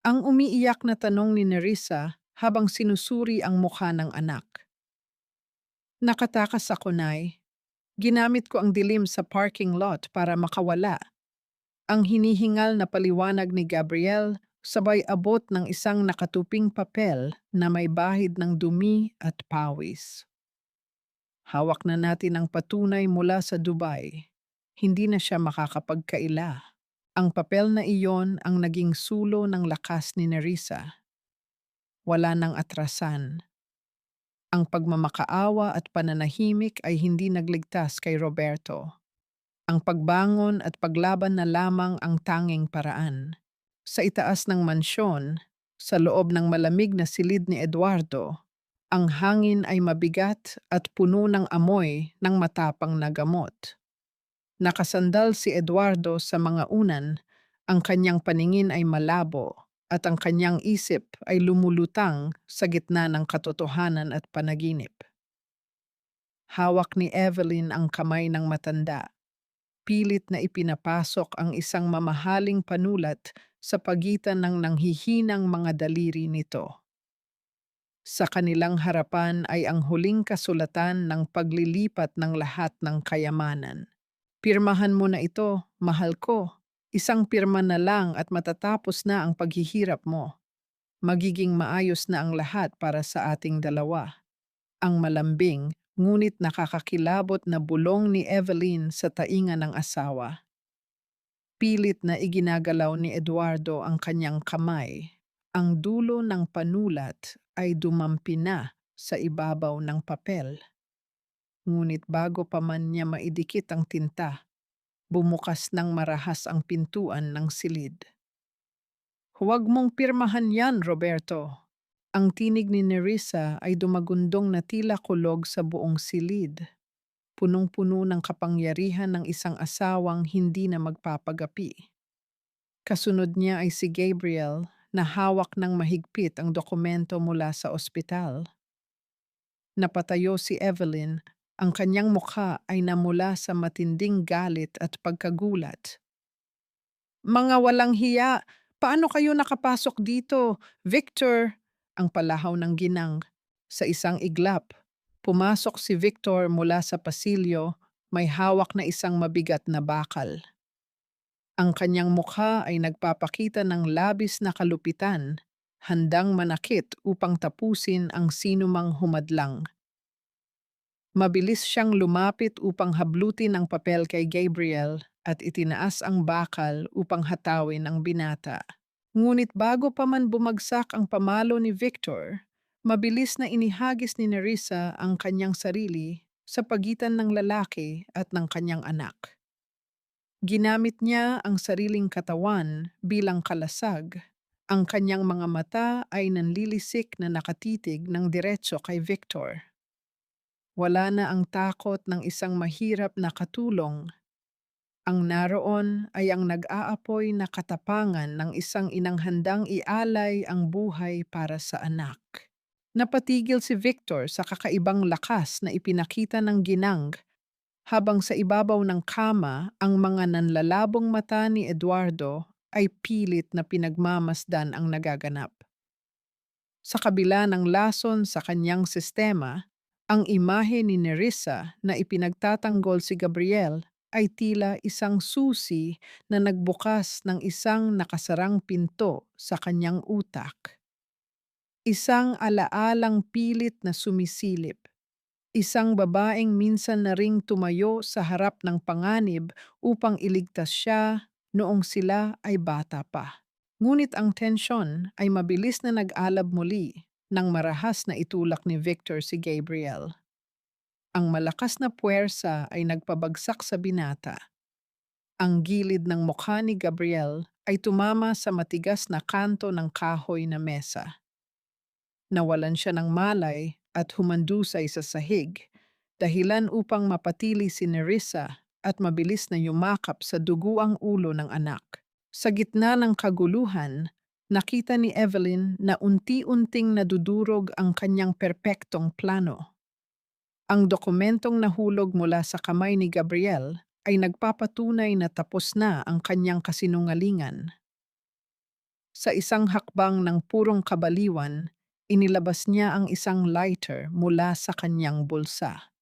Ang umiiyak na tanong ni Nerissa habang sinusuri ang mukha ng anak. Nakatakas ako, Nay. Ginamit ko ang dilim sa parking lot para makawala. Ang hinihingal na paliwanag ni Gabriel sabay abot ng isang nakatuping papel na may bahid ng dumi at pawis. Hawak na natin ang patunay mula sa Dubai. Hindi na siya makakapagkaila. Ang papel na iyon ang naging sulo ng lakas ni Nerissa. Wala nang atrasan. Ang pagmamakaawa at pananahimik ay hindi nagligtas kay Roberto. Ang pagbangon at paglaban na lamang ang tanging paraan. Sa itaas ng mansyon, sa loob ng malamig na silid ni Eduardo, ang hangin ay mabigat at puno ng amoy ng matapang na gamot. Nakasandal si Eduardo sa mga unan, ang kanyang paningin ay malabo at ang kanyang isip ay lumulutang sa gitna ng katotohanan at panaginip. Hawak ni Evelyn ang kamay ng matanda. Pilit na ipinapasok ang isang mamahaling panulat sa pagitan ng nanghihinang mga daliri nito. Sa kanilang harapan ay ang huling kasulatan ng paglilipat ng lahat ng kayamanan. Pirmahan mo na ito, mahal ko. Isang pirma na lang at matatapos na ang paghihirap mo. Magiging maayos na ang lahat para sa ating dalawa. Ang malambing, ngunit nakakakilabot na bulong ni Evelyn sa tainga ng asawa. Pilit na iginagalaw ni Eduardo ang kanyang kamay. Ang dulo ng panulat ay dumampi na sa ibabaw ng papel. Ngunit bago pa man niya maidikit ang tinta, bumukas ng marahas ang pintuan ng silid. Huwag mong pirmahan yan, Roberto. Ang tinig ni Nerissa ay dumagundong na tila kulog sa buong silid. Punong-puno ng kapangyarihan ng isang asawang hindi na magpapagapi. Kasunod niya ay si Gabriel na hawak ng mahigpit ang dokumento mula sa ospital. Napatayo si Evelyn, ang kanyang mukha ay namula sa matinding galit at pagkagulat. Mga walang hiya, paano kayo nakapasok dito? Victor, ang palahaw ng ginang. Sa isang iglap, pumasok si Victor mula sa pasilyo, may hawak na isang mabigat na bakal. Ang kanyang mukha ay nagpapakita ng labis na kalupitan, handang manakit upang tapusin ang sinumang humadlang. Mabilis siyang lumapit upang hablutin ang papel kay Gabriel at itinaas ang bakal upang hatawin ang binata. Ngunit bago pa man bumagsak ang pamalo ni Victor, mabilis na inihagis ni Nerissa ang kanyang sarili sa pagitan ng lalaki at ng kanyang anak. Ginamit niya ang sariling katawan bilang kalasag. Ang kanyang mga mata ay nanlilisik na nakatitig ng diretso kay Victor. Wala na ang takot ng isang mahirap na katulong. Ang naroon ay ang nag-aapoy na katapangan ng isang inang handang ialay ang buhay para sa anak. Napatigil si Victor sa kakaibang lakas na ipinakita ng ginang habang sa ibabaw ng kama ang mga nanlalabong mata ni Eduardo ay pilit na pinagmamasdan ang nagaganap. Sa kabila ng lason sa kanyang sistema, ang imahe ni Nerissa na ipinagtatanggol si Gabriel ay tila isang susi na nagbukas ng isang nakasarang pinto sa kanyang utak. Isang alaalang pilit na sumisilip. Isang babaeng minsan na ring tumayo sa harap ng panganib upang iligtas siya noong sila ay bata pa. Ngunit ang tensyon ay mabilis na nag-alab muli nang marahas na itulak ni Victor si Gabriel. Ang malakas na puwersa ay nagpabagsak sa binata. Ang gilid ng mukha ni Gabriel ay tumama sa matigas na kanto ng kahoy na mesa. Nawalan siya ng malay at humandusay sa sahig, dahilan upang mapatili si Nerissa at mabilis na yumakap sa duguang ulo ng anak. Sa gitna ng kaguluhan, nakita ni Evelyn na unti-unting nadudurog ang kanyang perpektong plano. Ang dokumentong nahulog mula sa kamay ni Gabriel ay nagpapatunay na tapos na ang kanyang kasinungalingan. Sa isang hakbang ng purong kabaliwan, inilabas niya ang isang lighter mula sa kanyang bulsa.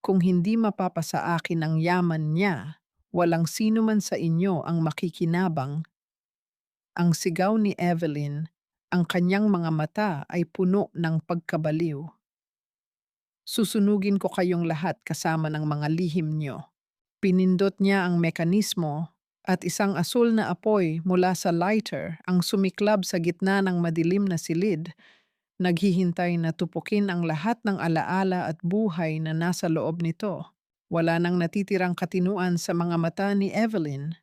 Kung hindi mapapasa akin ang yaman niya, walang sino man sa inyo ang makikinabang. Ang sigaw ni Evelyn, ang kanyang mga mata ay puno ng pagkabaliw. Susunugin ko kayong lahat kasama ng mga lihim niyo. Pinindot niya ang mekanismo at isang asul na apoy mula sa lighter ang sumiklab sa gitna ng madilim na silid. naghihintay na tupukin ang lahat ng alaala at buhay na nasa loob nito. Wala nang natitirang katinuan sa mga mata ni Evelyn.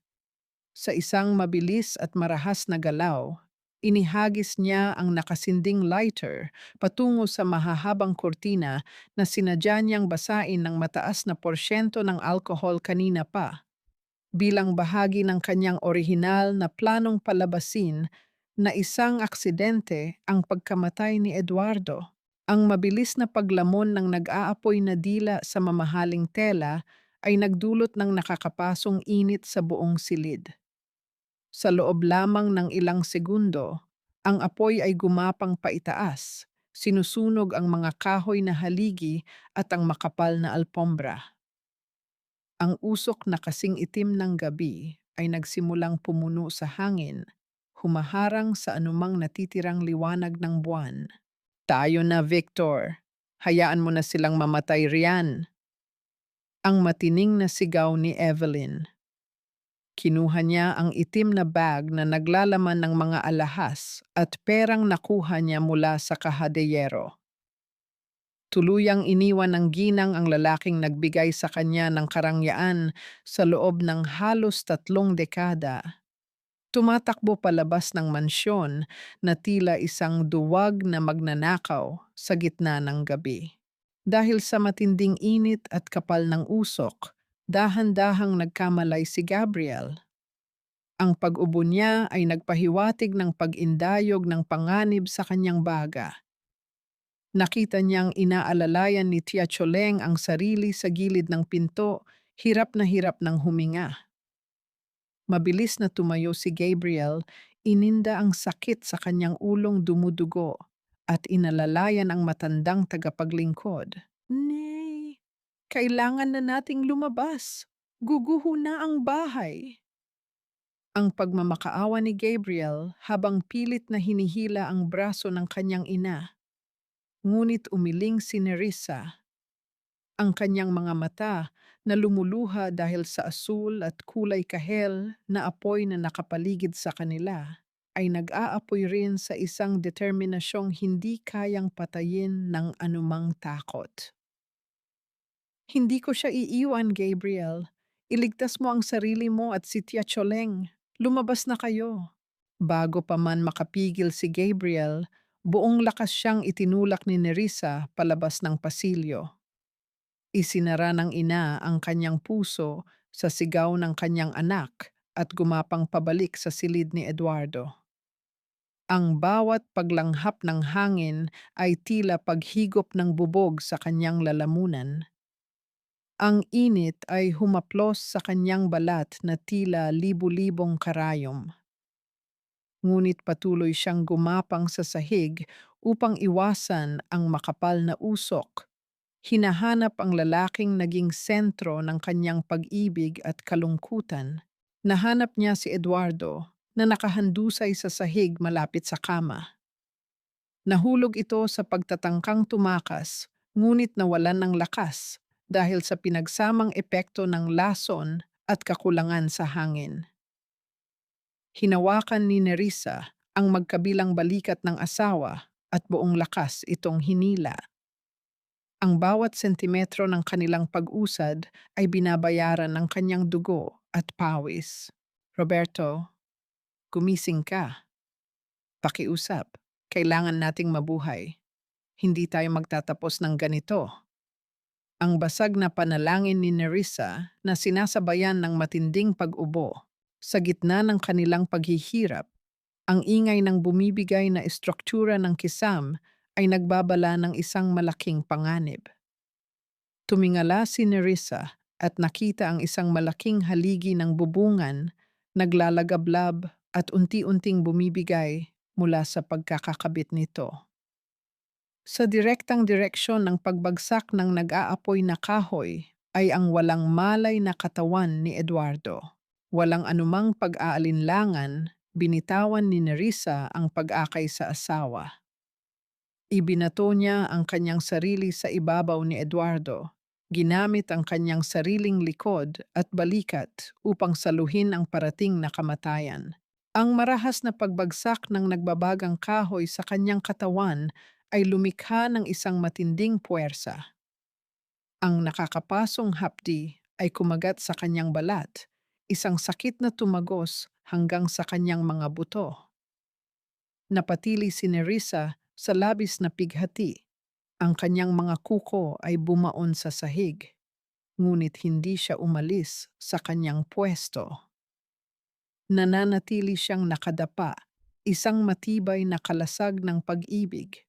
Sa isang mabilis at marahas na galaw, inihagis niya ang nakasinding lighter patungo sa mahahabang kurtina na sinadya niyang basain ng mataas na porsyento ng alkohol kanina pa. Bilang bahagi ng kanyang orihinal na planong palabasin na isang aksidente ang pagkamatay ni Eduardo. Ang mabilis na paglamon ng nag-aapoy na dila sa mamahaling tela ay nagdulot ng nakakapasong init sa buong silid. Sa loob lamang ng ilang segundo, ang apoy ay gumapang paitaas, sinusunog ang mga kahoy na haligi at ang makapal na alpombra. Ang usok na kasing itim ng gabi ay nagsimulang pumuno sa hangin, humaharang sa anumang natitirang liwanag ng buwan. Tayo na, Victor. Hayaan mo na silang mamatay riyan. Ang matining na sigaw ni Evelyn. Kinuha niya ang itim na bag na naglalaman ng mga alahas at perang nakuha niya mula sa kahadeyero. Tuluyang iniwan ng ginang ang lalaking nagbigay sa kanya ng karangyaan sa loob ng halos 3 dekada. Tumatakbo palabas ng mansyon na tila isang duwag na magnanakaw sa gitna ng gabi. Dahil sa matinding init at kapal ng usok, dahan-dahang nagkamalay si Gabriel. Ang pag-ubo niya ay nagpahiwatig ng pag-indayog ng panganib sa kanyang baga. Nakita niyang inaalalayan ni Tia Choleng ang sarili sa gilid ng pinto, hirap na hirap ng huminga. Mabilis na tumayo si Gabriel, ininda ang sakit sa kanyang ulong dumudugo at inalalayan ang matandang tagapaglingkod. Nay, kailangan na nating lumabas. Guguho na ang bahay. Ang pagmamakaawa ni Gabriel habang pilit na hinihila ang braso ng kanyang ina. Ngunit umiling si Nerissa. Ang kanyang mga mata na lumuluha dahil sa asul at kulay kahel na apoy na nakapaligid sa kanila ay nag-aapoy rin sa isang determinasyong hindi kayang patayin ng anumang takot. Hindi ko siya iiwan, Gabriel. Iligtas mo ang sarili mo at si Tia Choleng. Lumabas na kayo. Bago pa man makapigil si Gabriel, buong lakas siyang itinulak ni Nerissa palabas ng pasilyo. Isinara ng ina ang kanyang puso sa sigaw ng kanyang anak at gumapang pabalik sa silid ni Eduardo. Ang bawat paglanghap ng hangin ay tila paghigop ng bubog sa kanyang lalamunan. Ang init ay humaplos sa kanyang balat na tila libu-libong karayom. Ngunit patuloy siyang gumapang sa sahig upang iwasan ang makapal na usok. Hinahanap ang lalaking naging sentro ng kanyang pag-ibig at kalungkutan. Nahanap niya si Eduardo na nakahandusay sa sahig malapit sa kama. Nahulog ito sa pagtatangkang tumakas, ngunit nawalan ng lakas dahil sa pinagsamang epekto ng lason at kakulangan sa hangin. Hinawakan ni Nerissa ang magkabilang balikat ng asawa at buong lakas itong hinila. Ang bawat sentimetro ng kanilang pag-usad ay binabayaran ng kanyang dugo at pawis. Roberto, gumising ka. Pakiusap. Kailangan nating mabuhay. Hindi tayo magtatapos ng ganito. Ang basag na panalangin ni Nerissa na sinasabayan ng matinding pag-ubo sa gitna ng kanilang paghihirap, ang ingay ng bumibigay na estruktura ng kisam ay nagbabala ng isang malaking panganib. Tumingala si Nerissa at nakita ang isang malaking haligi ng bubungan, naglalagablab at unti-unting bumibigay mula sa pagkakakabit nito. Sa direktang direksyon ng pagbagsak ng nag-aapoy na kahoy ay ang walang malay na katawan ni Eduardo. Walang anumang pag-aalinlangan, binitawan ni Nerissa ang pag-akay sa asawa. Ibinato niya ang kanyang sarili sa ibabaw ni Eduardo, ginamit ang kanyang sariling likod at balikat upang saluhin ang parating na kamatayan. Ang marahas na pagbagsak ng nagbabagang kahoy sa kanyang katawan ay lumikha ng isang matinding puwersa. Ang nakakapasong hapdi ay kumagat sa kanyang balat, isang sakit na tumagos hanggang sa kanyang mga buto. Napatili si Nerissa sa labis na pighati. Ang kanyang mga kuko ay bumaon sa sahig, ngunit hindi siya umalis sa kanyang pwesto. Nananatili siyang nakadapa, isang matibay na kalasag ng pag-ibig,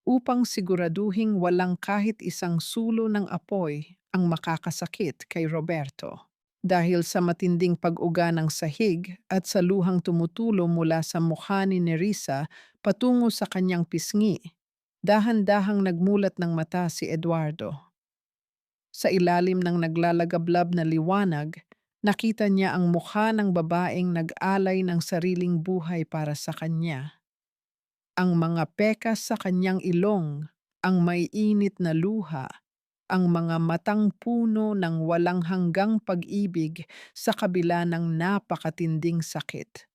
upang siguraduhing walang kahit isang sulo ng apoy ang makakasakit kay Roberto. Dahil sa matinding pag-uga ng sahig at sa luhang tumutulo mula sa mukha ni Nerissa patungo sa kanyang pisngi, dahan-dahang nagmulat ng mata si Eduardo. Sa ilalim ng naglalagablab na liwanag, nakita niya ang mukha ng babaeng nag-alay ng sariling buhay para sa kanya. Ang mga pekas sa kanyang ilong, ang maiinit na luha, ang mga matang puno ng walang hanggang pag-ibig sa kabila ng napakatinding sakit.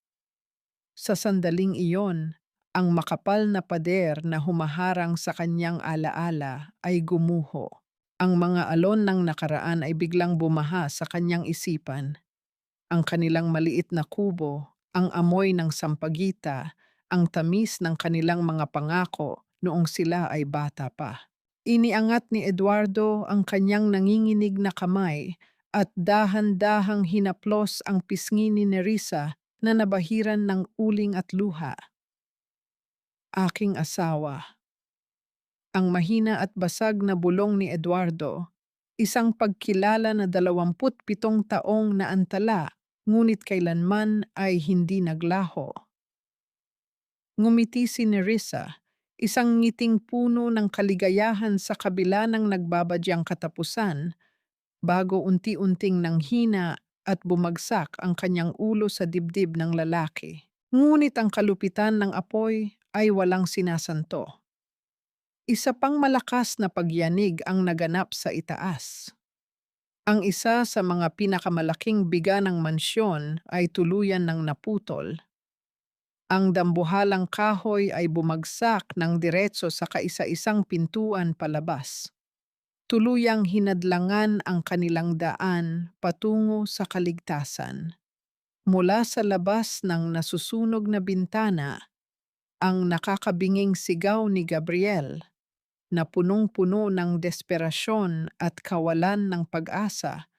Sa sandaling iyon, ang makapal na pader na humaharang sa kanyang alaala ay gumuho. Ang mga alon ng nakaraan ay biglang bumaha sa kanyang isipan. Ang kanilang maliit na kubo, ang amoy ng sampagita, ang tamis ng kanilang mga pangako noong sila ay bata pa. Iniangat ni Eduardo ang kanyang nanginginig na kamay at dahan-dahang hinaplos ang pisngi ni Nerissa na nabahiran ng uling at luha. Aking asawa. Ang mahina at basag na bulong ni Eduardo, isang pagkilala na 27 taong naantala, ngunit kailanman ay hindi naglaho. Ngumiti si Nerissa, isang ngiting puno ng kaligayahan sa kabila ng nagbabadyang katapusan, bago unti-unting nanghina at bumagsak ang kanyang ulo sa dibdib ng lalaki. Ngunit ang kalupitan ng apoy ay walang sinasanto. Isa pang malakas na pagyanig ang naganap sa itaas. Ang isa sa mga pinakamalaking biga ng mansyon ay tuluyan ng naputol. Ang dambuhalang kahoy ay bumagsak ng diretso sa kaisa-isang pintuan palabas. Tuluyang hinadlangan ang kanilang daan patungo sa kaligtasan. Mula sa labas ng nasusunog na bintana, ang nakakabinging sigaw ni Gabriel na punong-puno ng desperasyon at kawalan ng pag-asa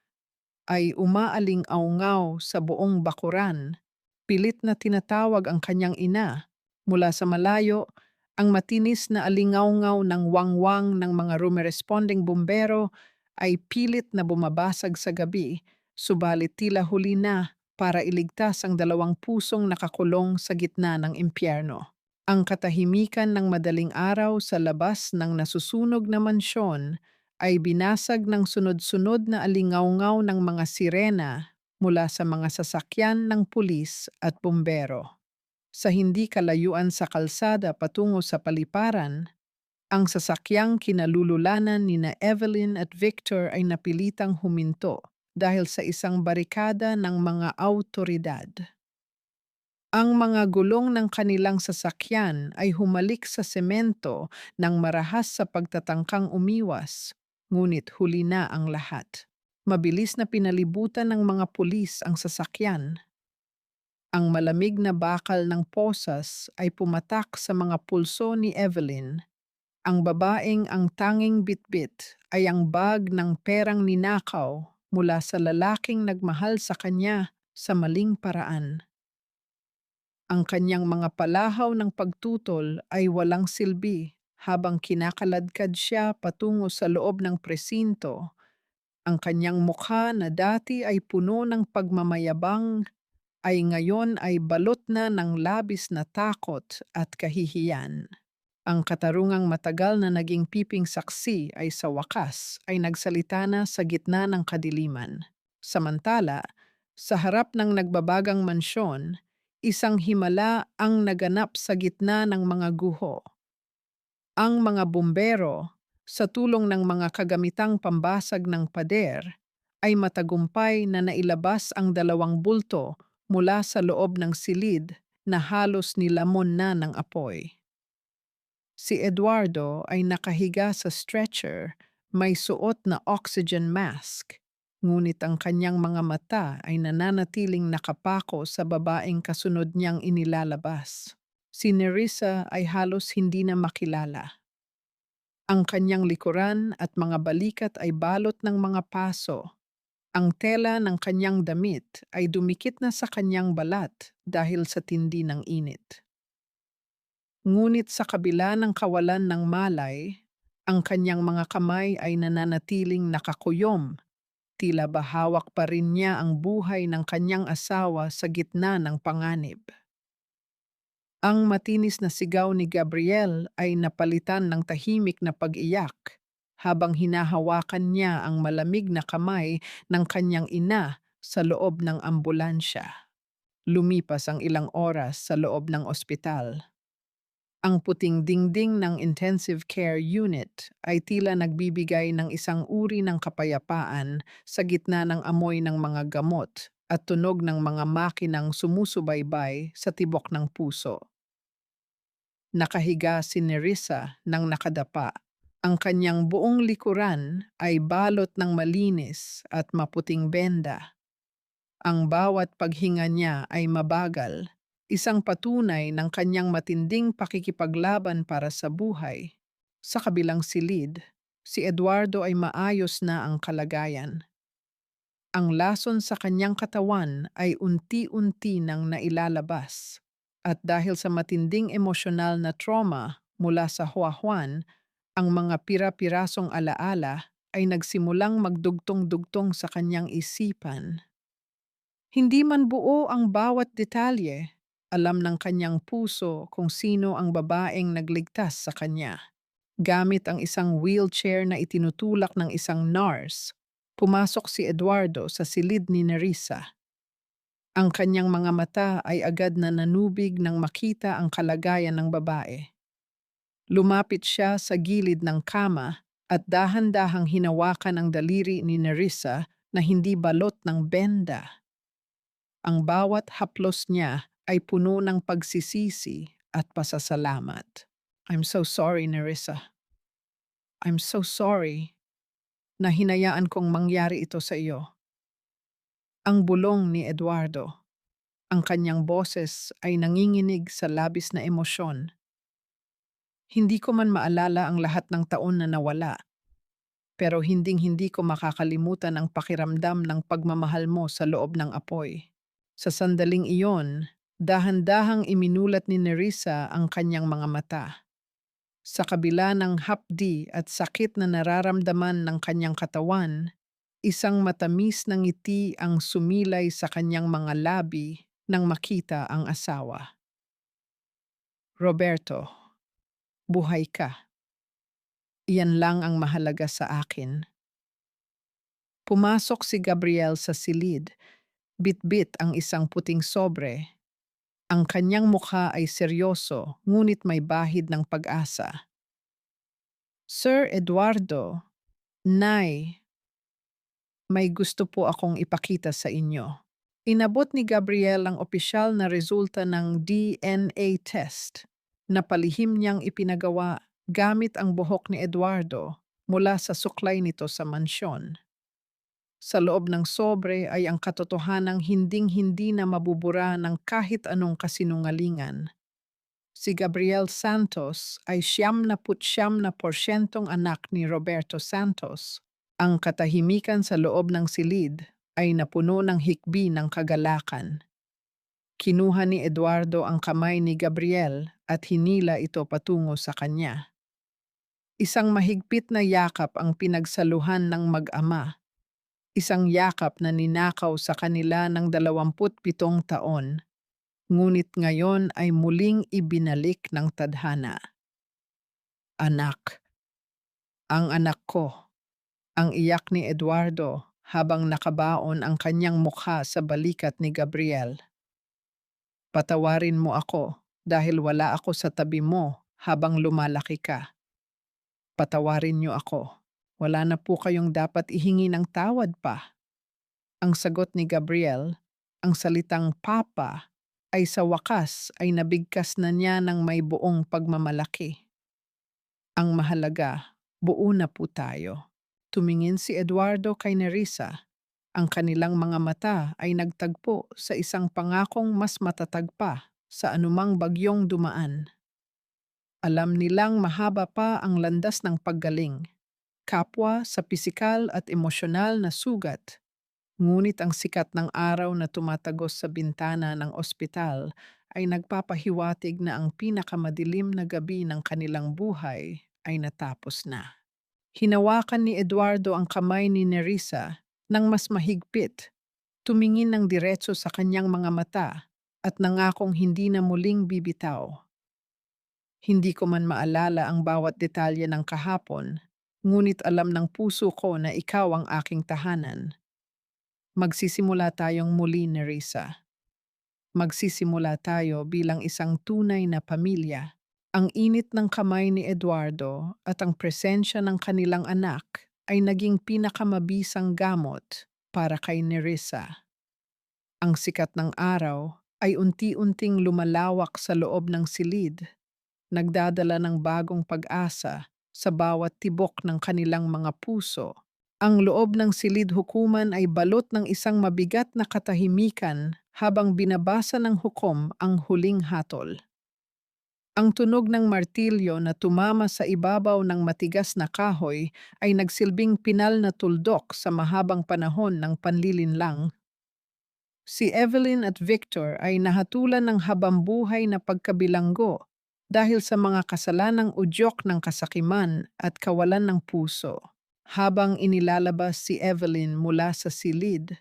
ay umaaling-aungaw sa buong bakuran. Pilit na tinatawag ang kanyang ina. Mula sa malayo, ang matinis na alingaungaw ng wangwang ng mga rumeresponding bumbero ay pilit na bumabasag sa gabi, subalit tila huli na para iligtas ang 2 pusong nakakulong sa gitna ng impyerno. Ang katahimikan ng madaling araw sa labas ng nasusunog na mansyon ay binasag ng sunod-sunod na alingaungaw ng mga sirena mula sa mga sasakyan ng pulis at bumbero. Sa hindi kalayuan sa kalsada patungo sa paliparan, ang sasakyang kinalululanan ni na Evelyn at Victor ay napilitang huminto dahil sa isang barikada ng mga awtoridad. Ang mga gulong ng kanilang sasakyan ay humalik sa semento nang marahas sa pagtatangkang umiwas, ngunit huli na ang lahat. Mabilis na pinalibutan ng mga pulis ang sasakyan. Ang malamig na bakal ng posas ay pumatak sa mga pulso ni Evelyn. Ang babaeng ang tanging bitbit ay ang bag ng perang ninakaw mula sa lalaking nagmahal sa kanya sa maling paraan. Ang kanyang mga palahaw ng pagtutol ay walang silbi habang kinakaladkad siya patungo sa loob ng presinto. Ang kanyang mukha na dati ay puno ng pagmamayabang ay ngayon ay balot na ng labis na takot at kahihiyan. Ang katarungang matagal na naging piping saksi ay sa wakas ay nagsalita na sa gitna ng kadiliman. Samantala, sa harap ng nagbabagang mansyon, isang himala ang naganap sa gitna ng mga guho. Ang mga bumbero, sa tulong ng mga kagamitang pambasag ng pader, ay matagumpay na nailabas ang 2 bulto mula sa loob ng silid na halos nilamon na ng apoy. Si Eduardo ay nakahiga sa stretcher, may suot na oxygen mask, ngunit ang kanyang mga mata ay nananatiling nakapako sa babaeng kasunod niyang inilalabas. Si Nerissa ay halos hindi na makilala. Ang kanyang likuran at mga balikat ay balot ng mga paso. Ang tela ng kanyang damit ay dumikit na sa kanyang balat dahil sa tindi ng init. Ngunit sa kabila ng kawalan ng malay, ang kanyang mga kamay ay nananatiling nakakuyom, tila ba hawak pa rin niya ang buhay ng kanyang asawa sa gitna ng panganib. Ang matinis na sigaw ni Gabriel ay napalitan ng tahimik na pag-iyak habang hinahawakan niya ang malamig na kamay ng kanyang ina sa loob ng ambulansya. Lumipas ang ilang oras sa loob ng ospital. Ang puting dingding ng intensive care unit ay tila nagbibigay ng isang uri ng kapayapaan sa gitna ng amoy ng mga gamot at tunog ng mga makinang sumusubaybay sa tibok ng puso. Nakahiga si Nerissa ng nakadapa. Ang kanyang buong likuran ay balot ng malinis at maputing benda. Ang bawat paghinga niya ay mabagal, isang patunay ng kanyang matinding pakikipaglaban para sa buhay. Sa kabilang silid, si Eduardo ay maayos na ang kalagayan. Ang lason sa kanyang katawan ay unti-unti nang nailalabas. At dahil sa matinding emosyonal na trauma mula sa huahuan, ang mga pira-pirasong alaala ay nagsimulang magdugtong-dugtong sa kanyang isipan. Hindi man buo ang bawat detalye, alam ng kanyang puso kung sino ang babaeng nagligtas sa kanya. Gamit ang isang wheelchair na itinutulak ng isang nurse, pumasok si Eduardo sa silid ni Nerissa. Ang kanyang mga mata ay agad na nanubig nang makita ang kalagayan ng babae. Lumapit siya sa gilid ng kama at dahan-dahang hinawakan ang daliri ni Nerissa na hindi balot ng benda. Ang bawat haplos niya ay puno ng pagsisisi at pasasalamat. I'm so sorry, Nerissa. I'm so sorry na hinayaan kong mangyari ito sa iyo. Ang bulong ni Eduardo, ang kanyang boses ay nanginginig sa labis na emosyon. Hindi ko man maalala ang lahat ng taon na nawala, pero hinding-hindi ko makakalimutan ang pakiramdam ng pagmamahal mo sa loob ng apoy. Sa sandaling iyon, dahan-dahang iminulat ni Nerissa ang kanyang mga mata. Sa kabila ng hapdi at sakit na nararamdaman ng kanyang katawan, isang matamis na ngiti ang sumilay sa kanyang mga labi nang makita ang asawa. Roberto, buhay ka. Iyan lang ang mahalaga sa akin. Pumasok si Gabriel sa silid, bitbit ang isang puting sobre. Ang kanyang mukha ay seryoso, ngunit may bahid ng pag-asa. Sir Eduardo, Nay, may gusto po akong ipakita sa inyo. Inabot ni Gabriel ang opisyal na resulta ng DNA test na palihim niyang ipinagawa gamit ang buhok ni Eduardo mula sa suklay nito sa mansyon. Sa loob ng sobre ay ang katotohanang hinding-hindi na mabubura ng kahit anong kasinungalingan. Si Gabriel Santos ay 99% anak ni Roberto Santos. Ang katahimikan sa loob ng silid ay napuno ng hikbi ng kagalakan. Kinuha ni Eduardo ang kamay ni Gabriel at hinila ito patungo sa kanya. Isang mahigpit na yakap ang pinagsaluhan ng mag-ama. Isang yakap na ninakaw sa kanila ng 27 taon, ngunit ngayon ay muling ibinalik ng tadhana. Anak, ang anak ko, ang iyak ni Eduardo habang nakabaon ang kanyang mukha sa balikat ni Gabriel. Patawarin mo ako dahil wala ako sa tabi mo habang lumalaki ka. Patawarin niyo ako. Wala na po kayong dapat ihingi ng tawad pa. Ang sagot ni Gabriel, ang salitang papa, ay sa wakas ay nabigkas na niya ng may buong pagmamalaki. Ang mahalaga, buo na po tayo. Tumingin si Eduardo kay Nerissa. Ang kanilang mga mata ay nagtagpo sa isang pangakong mas matatag pa sa anumang bagyong dumaan. Alam nilang mahaba pa ang landas ng paggaling, kapwa sa pisikal at emosyonal na sugat. Ngunit ang sikat ng araw na tumatagos sa bintana ng ospital ay nagpapahiwatig na ang pinakamadilim na gabi ng kanilang buhay ay natapos na. Hinawakan ni Eduardo ang kamay ni Nerissa ng mas mahigpit, tumingin ng diretso sa kanyang mga mata at nangakong hindi na muling bibitaw. Hindi ko man maalala ang bawat detalye ng kahapon, ngunit alam ng puso ko na ikaw ang aking tahanan. Magsisimula tayong muli, Nerissa. Magsisimula tayo bilang isang tunay na pamilya. Ang init ng kamay ni Eduardo at ang presensya ng kanilang anak ay naging pinakamabisang gamot para kay Nerissa. Ang sikat ng araw ay unti-unting lumalawak sa loob ng silid, nagdadala ng bagong pag-asa sa bawat tibok ng kanilang mga puso. Ang loob ng silid hukuman ay balot ng isang mabigat na katahimikan habang binabasa ng hukom ang huling hatol. Ang tunog ng martilyo na tumama sa ibabaw ng matigas na kahoy ay nagsilbing pinal na tuldok sa mahabang panahon ng panlilinlang. Si Evelyn at Victor ay nahatulan ng habambuhay na pagkabilanggo dahil sa mga kasalanang udyok ng kasakiman at kawalan ng puso. Habang inilalabas si Evelyn mula sa silid,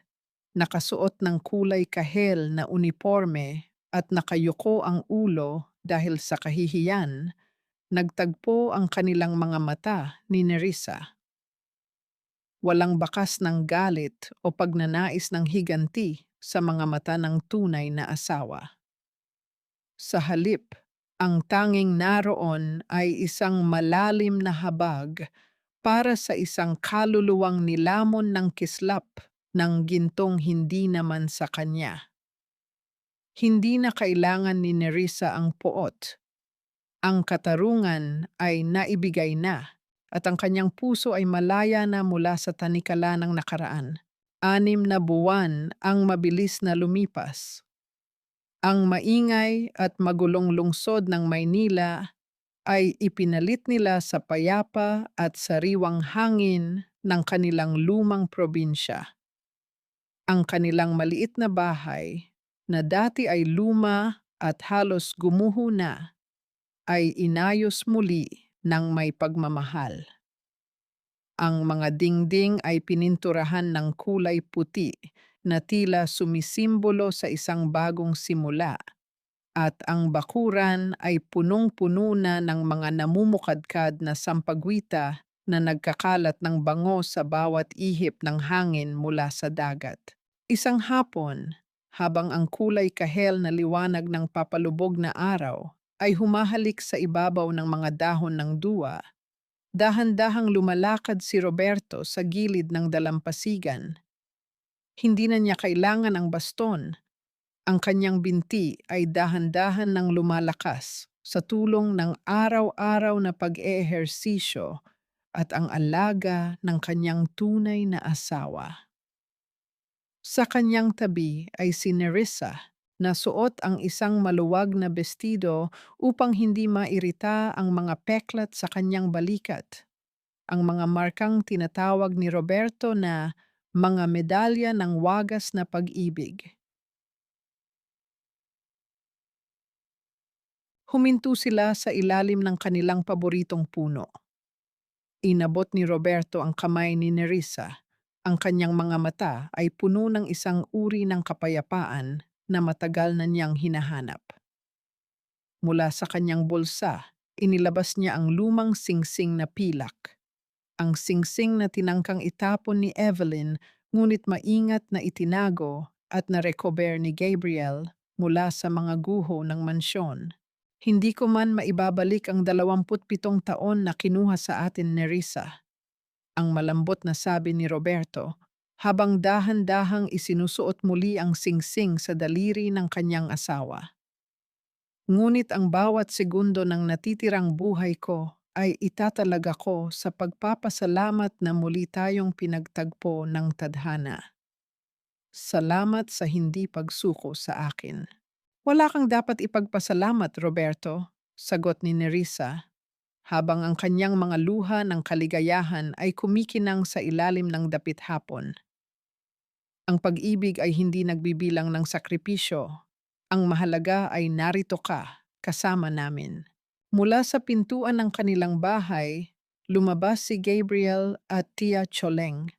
nakasuot ng kulay kahel na uniforme at nakayuko ang ulo dahil sa kahihiyan, nagtagpo ang kanilang mga mata ni Nerissa. Walang bakas ng galit o pagnanais ng higanti sa mga mata ng tunay na asawa. Sa halip, ang tanging naroon ay isang malalim na habag para sa isang kaluluwang nilamon ng kislap ng gintong hindi naman sa kanya. Hindi na kailangan ni Nerissa ang poot. Ang katarungan ay naibigay na at ang kanyang puso ay malaya na mula sa tanikala ng nakaraan. 6 na buwan ang mabilis na lumipas. Ang maingay at magulong lungsod ng Maynila ay ipinalit nila sa payapa at sariwang hangin ng kanilang lumang probinsya. Ang kanilang maliit na bahay, na dati ay luma at halos gumuho na, ay inayos muli ng may pagmamahal. Ang mga dingding ay pininturahan ng kulay puti na tila sumisimbolo sa isang bagong simula, at ang bakuran ay punong-puno na ng mga namumukadkad na sampagwita na nagkakalat ng bango sa bawat ihip ng hangin mula sa dagat. Isang hapon, habang ang kulay kahel na liwanag ng papalubog na araw ay humahalik sa ibabaw ng mga dahon ng duwa, dahan-dahang lumalakad si Roberto sa gilid ng dalampasigan. Hindi na niya kailangan ang baston. Ang kanyang binti ay dahan-dahan ng lumalakas sa tulong ng araw-araw na pag-eehersisyo at ang alaga ng kanyang tunay na asawa. Sa kanyang tabi ay si Nerissa na suot ang isang maluwag na bestido upang hindi mairita ang mga peklat sa kanyang balikat. Ang mga markang tinatawag ni Roberto na mga medalya ng wagas na pag-ibig. Huminto sila sa ilalim ng kanilang paboritong puno. Inabot ni Roberto ang kamay ni Nerissa. Ang kanyang mga mata ay puno ng isang uri ng kapayapaan na matagal na niyang hinahanap. Mula sa kanyang bulsa, inilabas niya ang lumang singsing na pilak. Ang singsing na tinangkang itapon ni Evelyn ngunit maingat na itinago at narecover ni Gabriel mula sa mga guho ng mansyon. Hindi ko man maibabalik ang 27 taon na kinuha sa atin ni Risa. Ang malambot na sabi ni Roberto, habang dahan-dahang isinusuot muli ang singsing sa daliri ng kanyang asawa. Ngunit ang bawat segundo ng natitirang buhay ko ay itatalaga ko sa pagpapasalamat na muli tayong pinagtagpo ng tadhana. Salamat sa hindi pagsuko sa akin. Wala kang dapat ipagpasalamat, Roberto, sagot ni Nerissa, habang ang kanyang mga luha ng kaligayahan ay kumikinang sa ilalim ng dapit hapon. Ang pag-ibig ay hindi nagbibilang ng sakripisyo. Ang mahalaga ay narito ka, kasama namin. Mula sa pintuan ng kanilang bahay, lumabas si Gabriel at Tia Choleng.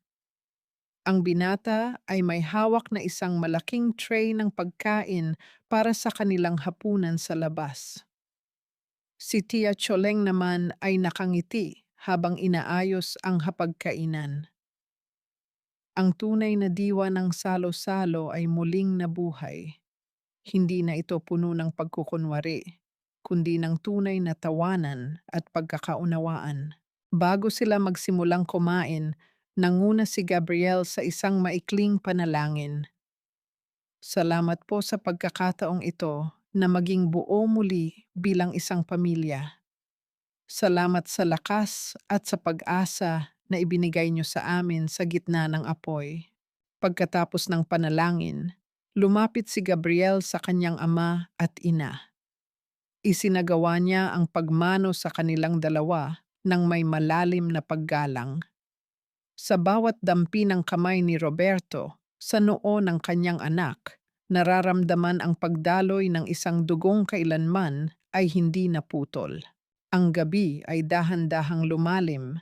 Ang binata ay may hawak na isang malaking tray ng pagkain para sa kanilang hapunan sa labas. Si Tia Choleng naman ay nakangiti habang inaayos ang hapagkainan. Ang tunay na diwa ng salo-salo ay muling nabuhay. Hindi na ito puno ng pagkukunwari, kundi ng tunay na tawanan at pagkakaunawaan. Bago sila magsimulang kumain, nanguna si Gabriel sa isang maikling panalangin. Salamat po sa pagkakataong ito na maging buo muli bilang isang pamilya. Salamat sa lakas at sa pag-asa na ibinigay niyo sa amin sa gitna ng apoy. Pagkatapos ng panalangin, lumapit si Gabriel sa kanyang ama at ina. Isinagawa niya ang pagmano sa kanilang dalawa ng may malalim na paggalang. Sa bawat dampi ng kamay ni Roberto sa noo ng kanyang anak, nararamdaman ang pagdaloy ng isang dugong kailanman ay hindi naputol. Ang gabi ay dahan-dahang lumalim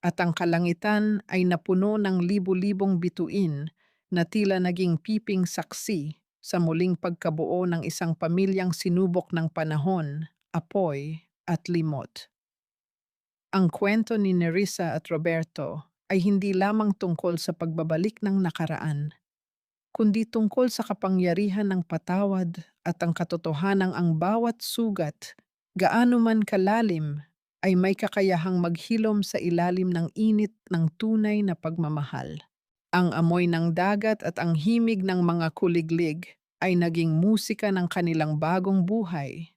at ang kalangitan ay napuno ng libu-libong bituin na tila naging piping saksi sa muling pagkabuo ng isang pamilyang sinubok ng panahon, apoy at limot. Ang kwento ni Nerissa at Roberto ay hindi lamang tungkol sa pagbabalik ng nakaraan, kundi tungkol sa kapangyarihan ng patawad at ang katotohanang ang bawat sugat, gaano man kalalim, ay may kakayahang maghilom sa ilalim ng init ng tunay na pagmamahal. Ang amoy ng dagat at ang himig ng mga kuliglig ay naging musika ng kanilang bagong buhay.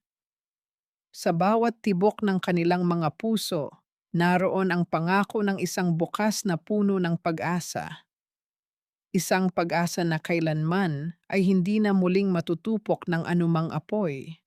Sa bawat tibok ng kanilang mga puso, naroon ang pangako ng isang bukas na puno ng pag-asa. Isang pag-asa na kailanman ay hindi na muling matutupok ng anumang apoy.